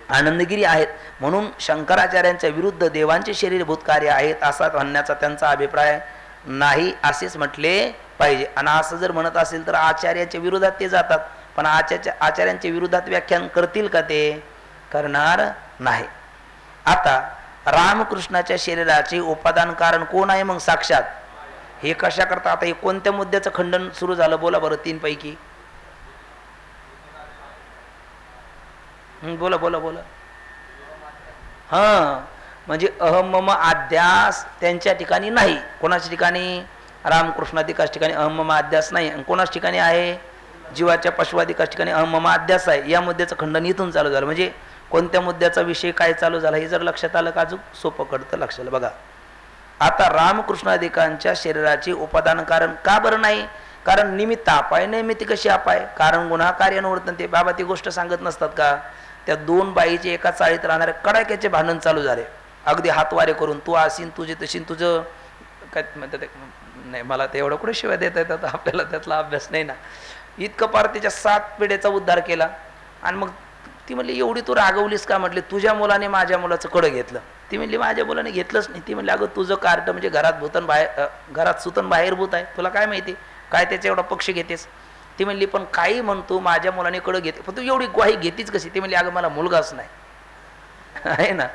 आनंदगिरी आहेत. म्हणून शंकराचार्यांच्या विरुद्ध देवांचे शरीर भूतकार्य आहेत असा म्हणण्याचा त्यांचा अभिप्राय नाही असेच म्हटले पाहिजे. आणि असं जर म्हणत असेल तर आचार्याच्या विरोधात ते जातात. पण आचार्यांच्या विरोधात व्याख्यान करतील का? ते करणार नाही. आता रामकृष्णाच्या शरीराचे उपादान कारण कोण आहे? मग साक्षात. हे कशा करता? आता हे कोणत्या मुद्द्याचं खंडन सुरू झालं बोला बरं? 3 पैकी बोला बोला बोला. हा म्हणजे अहम मम अध्यास त्यांच्या ठिकाणी नाही. कोणाच्या ठिकाणी? रामकृष्णादिकाच्या ठिकाणी अहम मम अध्यास नाही. आणि कोणाच्या ठिकाणी आहे? जीवाच्या पशुवादिकाच्या ठिकाणी अहम मम अध्यास आहे. या मुद्द्याचं खंडन इथून चालू झालं. म्हणजे कोणत्या मुद्द्याचा विषय काय चालू झाला हे जर लक्षात आलं का अजून सोपं कळतं लक्षात. बघा आता रामकृष्णादिकांच्या शरीराचे उपादान कारण का बरं नाही? कारण निमित्त अपाय. निमित्त कशी अपाय? कारण गुन्हा कार्यानुवर्तन. बाबा ती गोष्ट सांगत नसतात का? त्या 2 बाईचे एका चाळीत राहणारे कडाक्याचे भांडण चालू झाले, अगदी हातवारे करून. तू असीन तुझे तशीन तुझं काय म्हणतात नाही, मला ते एवढं कुठे शिवाय देता येतात, आपल्याला त्यातला अभ्यास नाही ना. इतकं पार त्याच्या 7 पिढ्याचा उद्धार केला. आणि मग ती म्हणली एवढी तू रागवलीस का? म्हटले तुझ्या मुलाने माझ्या मुलाचं कडं घेतलं. ती म्हणली माझ्या मुलाने घेतलंच नाही. ती म्हणली अगं तुझं कार्ट म्हणजे घरात भूतन बाहेर, घरात सुतन बाहेर भूत आहे, तुला काय माहिती काय त्याचा एवढा पक्ष घेतेस? ती म्हणली पण काही म्हणतो माझ्या मुलाने कडं घेते, पण तू एवढी ग्वाही घेतीच कशी? ती म्हणली अगं मला मुलगाच नाही आहे ना,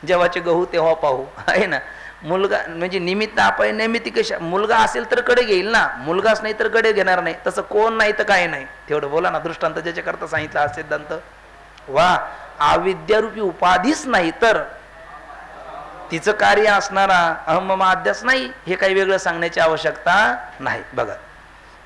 जेव्हाचे गहू तेव्हा पाहू आहे ना. मुलगा म्हणजे निमित्त अपाय. निमित्त कशा? मुलगा असेल तर कडे घेईल ना, मुलगाच नाही तर कडे घेणार नाही. तसं कोण नाही तर काय नाही, तेवढं बोला ना. दृष्टांत ज्याच्याकरता सांगितला हा सिद्धांत. वा अविद्यारूपी उपाधीच नाही तर तिचं कार्य असणारा अहम मम अध्यास नाही, हे काही वेगळं सांगण्याची आवश्यकता नाही. बघा,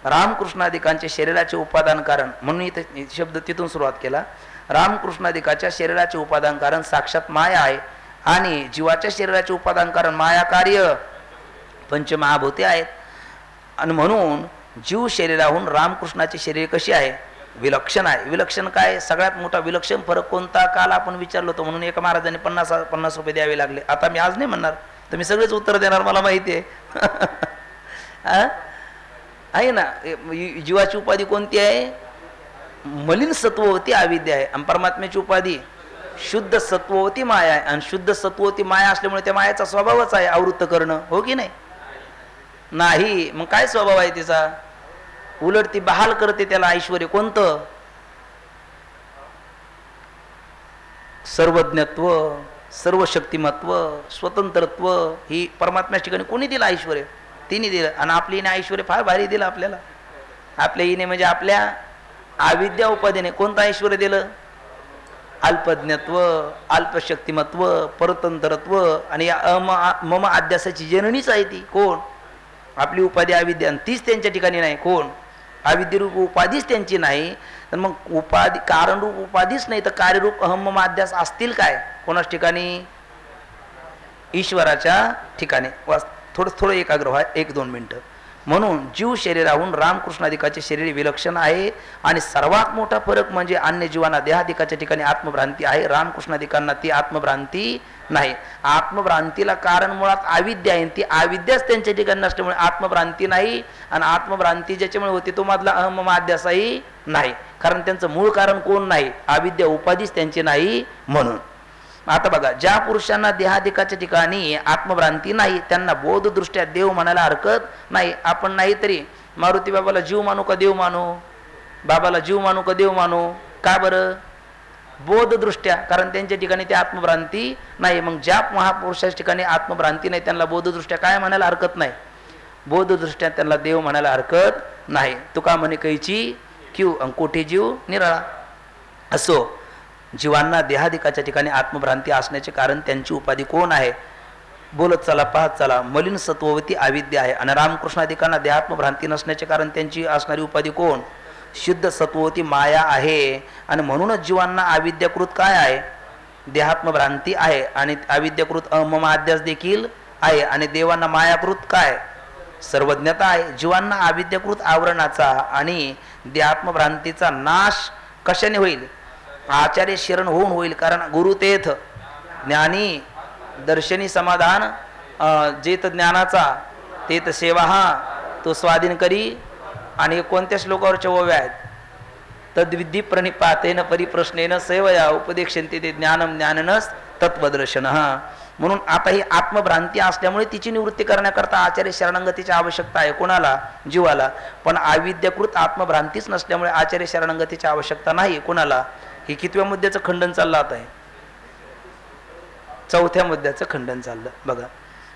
रामकृष्णादिकांचे शरीराचे उपादान कारण, म्हणून इथे शब्द तिथून सुरुवात केला. रामकृष्णादिकाच्या शरीराचे उपादान कारण साक्षात माया आहे आणि जीवाच्या शरीराचे उपादान कारण माया कार्य पंचमहाभूते आहेत. आणि म्हणून जीव शरीराहून रामकृष्णाचे शरीर कशी आहे? विलक्षण आहे. विलक्षण काय? सगळ्यात मोठा विलक्षण फरक कोणता? काल आपण विचारलो होतो, म्हणून एका महाराजांनी 50 रुपये द्यावे लागले. आता मी आज नाही म्हणणार, तर मी सगळेच उत्तर देणार, मला माहिती आहे. आहे ना, जीवाची उपाधी कोणती आहे? मलिन सत्ववती अविद्या आहे. आणि परमात्म्याची उपाधी शुद्ध सत्ववती माया आहे. आणि शुद्ध सत्ववती माया असल्यामुळे त्या मायाचा स्वभावच आहे आवृत्त करणं, हो की नाही? नाही, मग काय स्वभाव आहे तिचा? उलट ती बहाल करते त्याला ऐश्वर्य. कोणतं? सर्वज्ञत्व, सर्वशक्तिमत्व, स्वतंत्रत्व. ही परमात्म्याच्या ठिकाणी कोणी दिलं ऐश्वर्य? तिने दिलं. आणि आपल्या हिने ऐश्वर्य फार भारी दिलं आपल्याला. आपल्या हिने म्हणजे आपल्या अविद्या उपाधीने कोणतं ऐश्वर्य दिलं? अल्पज्ञत्व, अल्पशक्तिमत्व, परतंत्रत्व. आणि या मम अध्यासाची जननीच आहे ती. कोण? आपली उपाधी अविद्या. तीच त्यांच्या ठिकाणी नाही. कोण? अविद्यरूप उपाधीच त्यांची नाही. तर मग उपाधी, कारणरूप उपाधीच नाही, तर कार्यरूप अहम मम अध्यास असतील काय? कोणाच ठिकाणी? ईश्वराच्या ठिकाणी. थोडं एकाग्र व्हा, 1-2 मिनिटं. म्हणून जीव शरीराहून रामकृष्णादिकाचे शरीर विलक्षण आहे. आणि सर्वात मोठा फरक म्हणजे अन्य जीवांना देहादिकाच्या ठिकाणी आत्मभ्रांती आहे, रामकृष्णादिकांना ती आत्मभ्रांती नाही. आत्मभ्रांतीला कारण मुळात अविद्या आहे. ती अविद्याच त्यांच्या ठिकाणी नसल्यामुळे आत्मभ्रांती नाही. आणि आत्मभ्रांती ज्याच्यामुळे होती तो मधला अहम अध्यासही नाही, कारण त्यांचं मूळ कारण कोण नाही? अविद्या उपाधीच त्यांची नाही. म्हणून आता बघा, ज्या पुरुषांना देहादिकाच्या ठिकाणी आत्मभ्रांती नाही त्यांना बोधदृष्ट्या देव म्हणायला हरकत नाही. आपण नाही तरी मारुती बाबाला जीव मानू का देव मानू? बाबाला जीव मानू का देव मानू? का बरं? बोधदृष्ट्या, कारण त्यांच्या ठिकाणी ते आत्मभ्रांती नाही. मग ज्या महापुरुषाच्या ठिकाणी आत्मभ्रांती नाही त्यांना बोधदृष्ट्या काय म्हणायला हरकत नाही? बोधदृष्ट्या त्यांना देव म्हणायला हरकत नाही. तुका म्हणे कैची क्यू अंकोठी जीव निराळा. असो, जीवांना देहादिकाच्या ठिकाणी आत्मभ्रांती असण्याचे कारण त्यांची उपाधी कोण आहे? बोलत चला, पाहत चला. मलिन सत्ववती अविद्या आहे. आणि रामकृष्णादिकांना देहात्मभ्रांती नसण्याचे कारण त्यांची असणारी उपाधी कोण? शुद्ध सत्ववती माया आहे. आणि म्हणूनच जीवांना अविद्याकृत काय आहे? देहात्मभ्रांती आहे. आणि अविद्याकृत अहम अध्यास देखील आहे. आणि देवांना मायाकृत काय? सर्वज्ञता आहे. जीवांना अविद्याकृत आवरणाचा आणि देहात्मभ्रांतीचा नाश कशाने होईल? आचार्य शरण होऊन होईल. कारण गुरु तेथ ज्ञानी दर्शनी समाधान जेत ज्ञानाचा तेथ सेवा हा तो स्वाधीन करी. आणि कोणत्या श्लोकावरच्या ओव्या आहेत? तद्विधी प्रणिपातेन परिप्रश्नेन सेवया उपदेक्षन्ते ते ज्ञानम ज्ञाननस तत्वदर्शन. म्हणून आता ही आत्मभ्रांती असल्यामुळे तिची निवृत्ती करण्याकरता आचार्य शरणागतीची आवश्यकता आहे. कोणाला? जीवाला. पण अविद्याकृत आत्मभ्रांतीच नसल्यामुळे आचार्य शरणागतीची आवश्यकता नाही. कोणाला? हे कितव्या मुद्द्याचं खंडन चाललं आता आहे? 4थ्या मुद्द्याचं खंडन चाललं. बघा,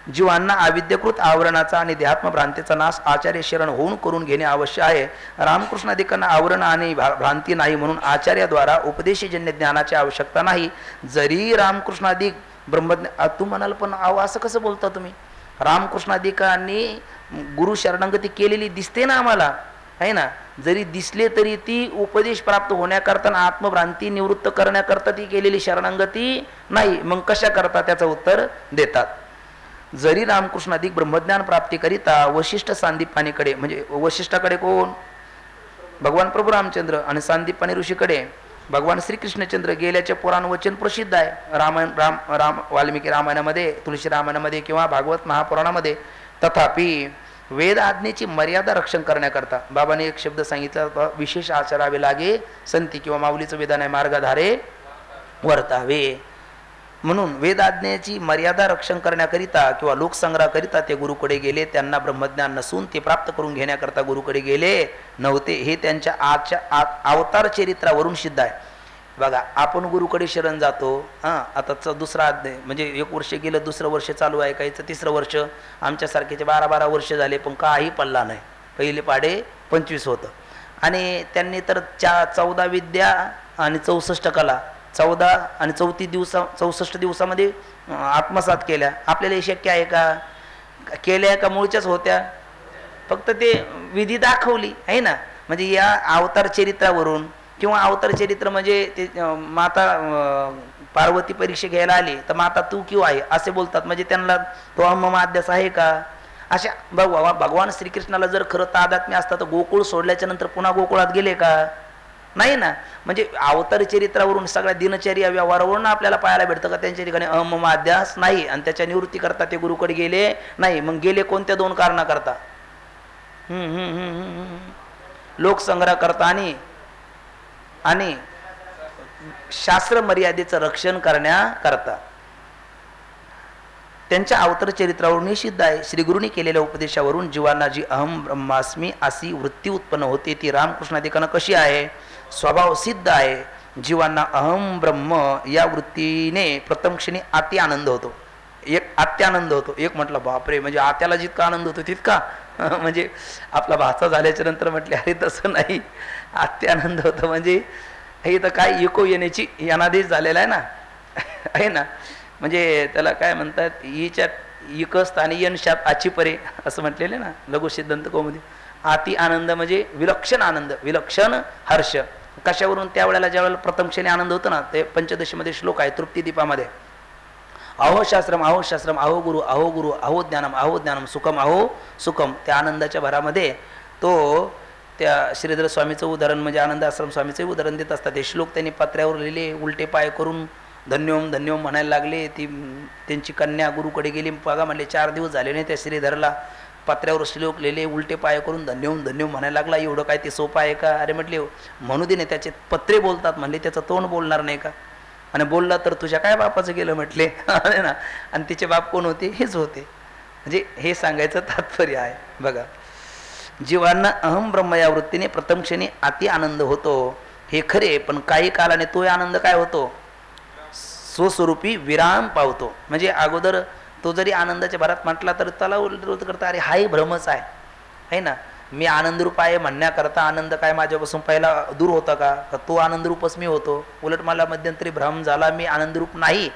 जीवांना अविद्याकृत आवरणाचा आणि देहात्मभ्रांतीचा नाश आचार्य शरण होऊन करून घेणे आवश्यक आहे. रामकृष्णादिकांना आवरण आणि भ्रांती नाही, म्हणून आचार्याद्वारा उपदेशजन्य ज्ञानाची आवश्यकता नाही. जरी रामकृष्णादिक ब्रह्मज्ञान, तू म्हणाल पण असं कसं बोलता तुम्ही? रामकृष्णादिकांनी गुरु शरणागती केलेली दिसते ना आम्हाला, आहे ना? जरी दिसले तरी ती उपदेश प्राप्त होण्याकरता, आत्मभ्रांती निवृत्त करण्याकरता ती केलेली शरणागती नाही. मग कशा करता? त्याचं उत्तर देतात. जरी रामकृष्णादिक ब्रह्मज्ञान प्राप्तीकरिता वशिष्ठ सांदीपानीकडे, म्हणजे वशिष्ठाकडे कोण? भगवान प्रभू रामचंद्र. आणि सांदीपानी ऋषीकडे भगवान श्रीकृष्णचंद्र गेल्याचे पुराण वचन प्रसिद्ध आहे. राम वाल्मिकी रामायणामध्ये, तुळशी रामायणामध्ये किंवा भागवत महापुराणामध्ये. तथापि वेद आज्ञेची मर्यादा रक्षण करण्याकरता बाबाने एक शब्द सांगितला, विशेष आचरावे लागे संती, किंवा माऊलीचं विधान आहे, मार्गधारे वर्तावे. म्हणून वेदाज्ञेची मर्यादा रक्षण करण्याकरिता किंवा लोकसंग्रहाकरिता ते गुरुकडे गेले. त्यांना ब्रह्मज्ञान नसून ते प्राप्त करून घेण्याकरता गुरुकडे गेले नव्हते. हे त्यांच्या अवतार चरित्रावरून सिद्ध आहे. बघा, आपण गुरुकडे शरण जातो. आता दुसरा अध्याय, म्हणजे 1 वर्ष गेलं, दुसरं वर्ष चालू आहे, काहीचं 3रं वर्ष. आमच्यासारखेचे 12-12 वर्ष झाले, पण काही पडला नाही. पहिले पाडे 25 होतं. आणि त्यांनी तर 14 विद्या आणि 64 कला 14 आणि 64 दिवसामध्ये आत्मसात केल्या. आपल्याला हे शक्य आहे का? केल्या का मूळच्याच होत्या, फक्त ते विधी दाखवली आहे ना. म्हणजे या अवतार चरित्रावरून किंवा अवतार चरित्र म्हणजे ते माता पार्वती परीक्षा घ्यायला आली तर माता तू किंवा आहे असे बोलतात, म्हणजे त्यांना तो अहम अध्यास आहे का? अशा भगवान श्रीकृष्णाला जर खरं तादात्म्य असता तर गोकुळ सोडल्याच्या नंतर पुन्हा गोकुळात गेले का? नाही ना. म्हणजे अवतार चरित्रावरून सगळ्या दिनचर्या व्यवहारावरून आपल्याला पाहायला भेटतं का त्यांच्या ठिकाणी अहम अध्यास नाही आणि त्याच्या निवृत्ती करता ते गुरुकडे गेले नाही. मग गेले कोणत्या 2 कारणा करता? लोकसंग्रह करता आणि शास्त्र मर्यादेचं रक्षण करण्याकरता. त्यांच्या अवतार चरित्रावरून निषिद्ध आहे. श्रीगुरूंनी केलेल्या उपदेशावरून जीवांना जी अहम ब्रह्मास्मी अशी वृत्ती उत्पन्न होते ती रामकृष्णादिकांना कशी आहे? स्वभाव सिद्ध आहे. जीवांना अहम ब्रह्म या वृत्तीने प्रथम क्षणी अति आनंद होतो. एक अत्यानंद होतो. एक म्हटलं बापरे, म्हणजे आत्याला जितका आनंद होतो तितका म्हणजे आपला भाचा झाल्याच्या नंतर म्हटले अरे तसं नाही, अत्यानंद होतो. म्हणजे हे तर काय इको येण्याची यानादेश झालेला आहे ना आहे ना. म्हणजे त्याला काय म्हणतात, हिच्या इक स्थानी यनशात आची परे असं म्हटलेलं ना लघु सिद्धांत कौमुदी. अति आनंद म्हणजे विलक्षण आनंद, विलक्षण हर्ष. कशावरून? त्यावेळेला ज्यावेळेला प्रथम क्षणी आनंद होतो ना, ते पंचदशीमध्ये श्लोक आहे तृप्तिदीपामध्ये. अहो शास्त्रम अहो शास्त्रम अहो गुरु अहो गुरु अहो ज्ञानम सुखम अहो सुखम. त्या आनंदाच्या भरामध्ये तो त्या श्रीधर स्वामीचं उदाहरण म्हणजे आनंद आश्रम स्वामीचं उदाहरण देत असतात. ते श्लोक त्यांनी पत्र्यावर लिहिले, उलटे पाय करून धन्योम धन्योम म्हणायला लागले. ती त्यांची कन्या गुरुकडे गेली, बघा म्हणले 4 दिवस झाले नाही त्या श्रीधरला. पत्र्यावर श्लोक लिहिले, उलटे पाय करून धन्योम धन्योम म्हणायला लागला. एवढं काय ते सोपं आहे का? अरे म्हटले म्हणू दे नाही, त्याचे पत्रे बोलतात म्हणले, त्याचं तोंड बोलणार नाही का? आणि बोलला तर तुझ्या काय बापाचं गेलं म्हटले ना. आणि तिचे बाप कोण होते? हेच होते. म्हणजे हे सांगायचं तात्पर्य आहे. बघा, जीवांना अहम ब्रह्म या वृत्तीने प्रथम क्षणी अति आनंद होतो हे खरे, पण काही कालाने तो आनंद काय होतो? स्वस्वरूपी विराम पावतो. म्हणजे अगोदर तो जरी आनंदाच्या भरात म्हटला तर त्याला विरोध करता अरे हाही भ्रमच आहे ना. मी आनंदरूप आहे म्हणण्याकरता आनंद काय माझ्यापासून पहिला दूर होता का? तो आनंदरूपच मी होतो. उलट मला मध्यंतरी भ्रम झाला, मी आनंदरूप नाही,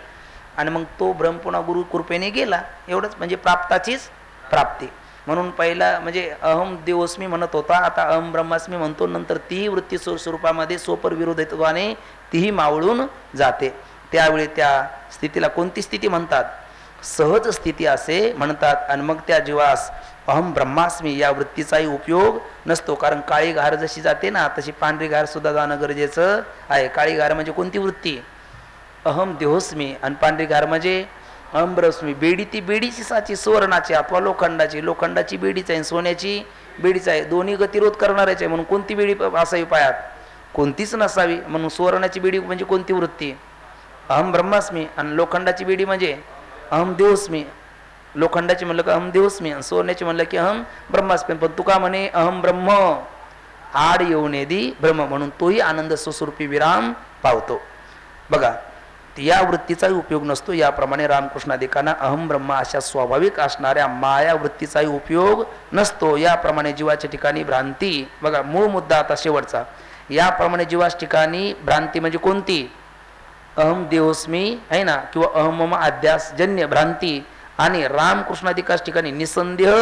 आणि मग तो भ्रम पुन्हा गुरु कृपेने गेला. एवढंच म्हणजे प्राप्ताचीच प्राप्ती. म्हणून पहिला म्हणजे अहम देवस्मी म्हणत होता, आता अहम ब्रह्मास्मी म्हणतो. नंतर तीही वृत्ती स्वरूपामध्ये सोपर विरोधित्वाने तीही मावळून जाते. त्यावेळी त्या स्थितीला कोणती स्थिती म्हणतात? सहज स्थिती असे म्हणतात. आणि मग त्या जीवास अहम ब्रह्मास्मी या वृत्तीचाही उपयोग नसतो. कारण काळी घार जशी जाते ना तशी पांढरी घार सुद्धा जाणं गरजेचं आहे. काळी घार म्हणजे कोणती वृत्ती? अहम देहोस्मी. आणि पांढरी घार म्हणजे अहम ब्रह्मास्मी. बेडी ती बेडीची साची, सुवर्णाची अथवा लोखंडाची. लोखंडाची बेडीच आहे, सोन्याची बेडीच आहे. दोन्ही गतिरोध करणारच आहे. म्हणून कोणती बेडी असावी पायात? कोणतीच नसावी. म्हणून सुवर्णाची बेडी म्हणजे कोणती वृत्ती? अहम ब्रह्मास्मी. आणि लोखंडाची बेडी म्हणजे अहम देहोस्मी. लोखंडाची म्हणलं की अहम देहोस्मी, आणि सोन्याची म्हणलं की अहम ब्रह्मास्मी. पण तुका म्हणे अहम ब्रह्म आड येऊन येदी ब्रह्म, म्हणून तोही आनंद स्वस्वरूपी विराम पावतो. बघा, या वृत्तीचाही उपयोग नसतो. याप्रमाणे रामकृष्णादिकांना अहम ब्रह्म अशा स्वाभाविक असणाऱ्या माया वृत्तीचाही उपयोग नसतो. याप्रमाणे जीवाच्या ठिकाणी भ्रांती. बघा, मूळ मुद्दा आता शेवटचा. याप्रमाणे जीवाच्या ठिकाणी भ्रांती म्हणजे कोणती? अहम देहोस्मी आहे ना, किंवा अहम अध्यासजन्य भ्रांती. आणि रामकृष्णादिकाच ठिकाणी निसंदेह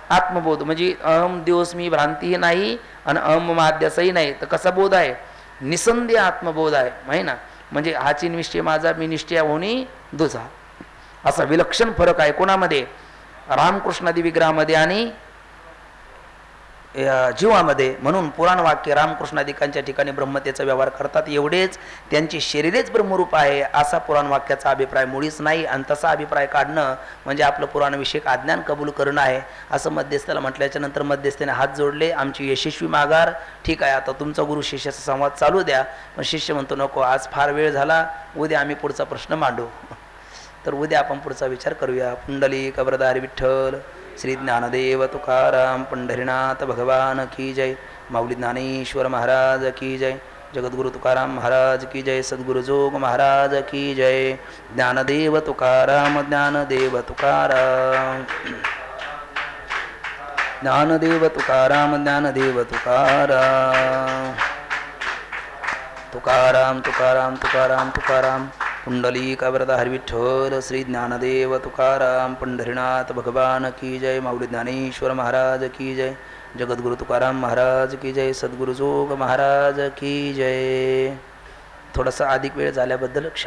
आत्मबोध म्हणजे अहम देहोस्मी भ्रांतीही नाही आणि अहम अध्यासही नाही. तर कसा बोध आहे? निसंदेह आत्मबोध आहे ना. म्हणजे हाची निश्चय माझा, मी निश्चय होणी दुजा, असा विलक्षण फरक आहे. कोणामध्ये? रामकृष्णादी विग्रहामध्ये आणि जीवामध्ये. म्हणून पुराण वाक्य रामकृष्णादिकांच्या ठिकाणी ब्रह्मतेचा व्यवहार करतात. एवढेच, त्यांची शरीरेच ब्रह्मरूप आहे असा पुराण वाक्याचा अभिप्राय मुळीच नाही. आणि तसा अभिप्राय काढणं म्हणजे आपलं पुराणविषयक अज्ञान कबूल करणं आहे. असं मध्यस्थाला म्हटल्याच्या नंतर मध्यस्थाने हात जोडले, आमची यशस्वी माघार. ठीक आहे, आता तुमचा गुरु शिष्याचा संवाद चालू द्या. पण शिष्य म्हणतो नको, आज फार वेळ झाला, उद्या आम्ही पुढचा प्रश्न मांडू. तर उद्या आपण पुढचा विचार करूया. पुंडलिक वरदारी विठ्ठल श्री ज्ञानदेव तुकाराम पंढरीनाथ भगवान की जय. माऊली ज्ञानेश्वर महाराज की जय. जगद्गुरु तुकाराम महाराज की जय. सद्गुरु जोग महाराज की जय. ज्ञानदेव तुकाराम ज्ञानदेव तुकाराम ज्ञानदेव तुकाराम ज्ञानदेव तुकाराम. तुकाराम तुकाराम तुकाराम तुकाराम. पुंडलिकावरदा हरी विठ्ठल. श्री ज्ञानदेव तुकाराम. पंढरीनाथ भगवान की जय. माऊली ज्ञानेश्वर महाराज की जय. जगद्गुरु तुकाराम महाराज की जय. सद्गुरु जोग महाराज की जय. थोडासा अधिक वेळ झाल्याबद्दल क्षमा.